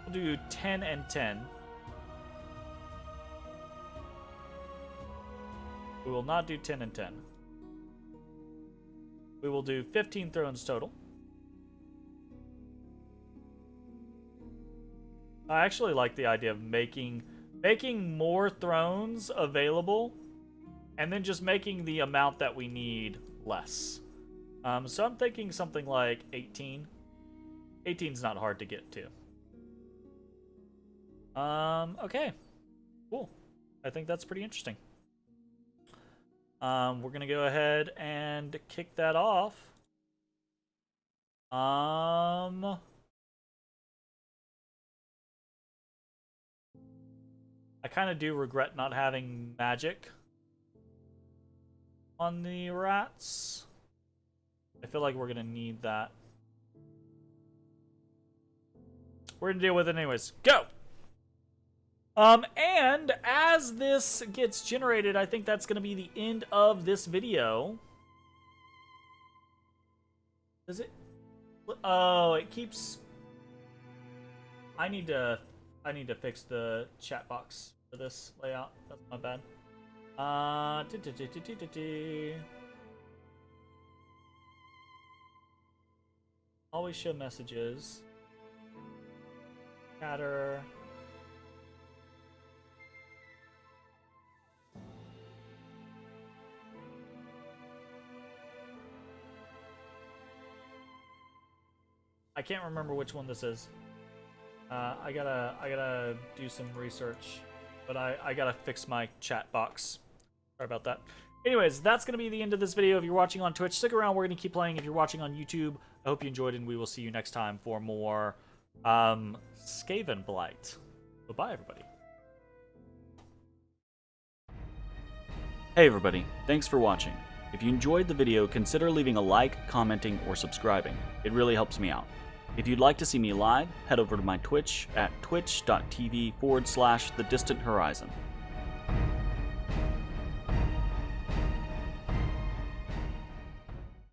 We'll do 10 and 10. We will not do 10 and 10. We will do 15 thrones total. I actually like the idea of making more thrones available and then just making the amount that we need less. So I'm thinking something like 18. 18's not hard to get to. Okay. Cool. I think that's pretty interesting. We're gonna go ahead and kick that off. I kind of do regret not having magic on the rats. I feel like we're gonna need that. We're gonna deal with it anyways. Go! And as this gets generated, I think that's gonna be the end of this video. Does it? Oh, it keeps... I need to fix the chat box for this layout. That's my bad. Always show messages. Chatter. I can't remember which one this is. I gotta do some research, but I gotta fix my chat box. Sorry about that. Anyways, that's gonna be the end of this video. If you're watching on Twitch, stick around. We're gonna keep playing. If you're watching on YouTube, I hope you enjoyed, and we will see you next time for more Skavenblight. Bye, everybody. Hey everybody, thanks for watching. If you enjoyed the video, consider leaving a like, commenting, or subscribing. It really helps me out. If you'd like to see me live, head over to my Twitch at twitch.tv/thedistanthorizon.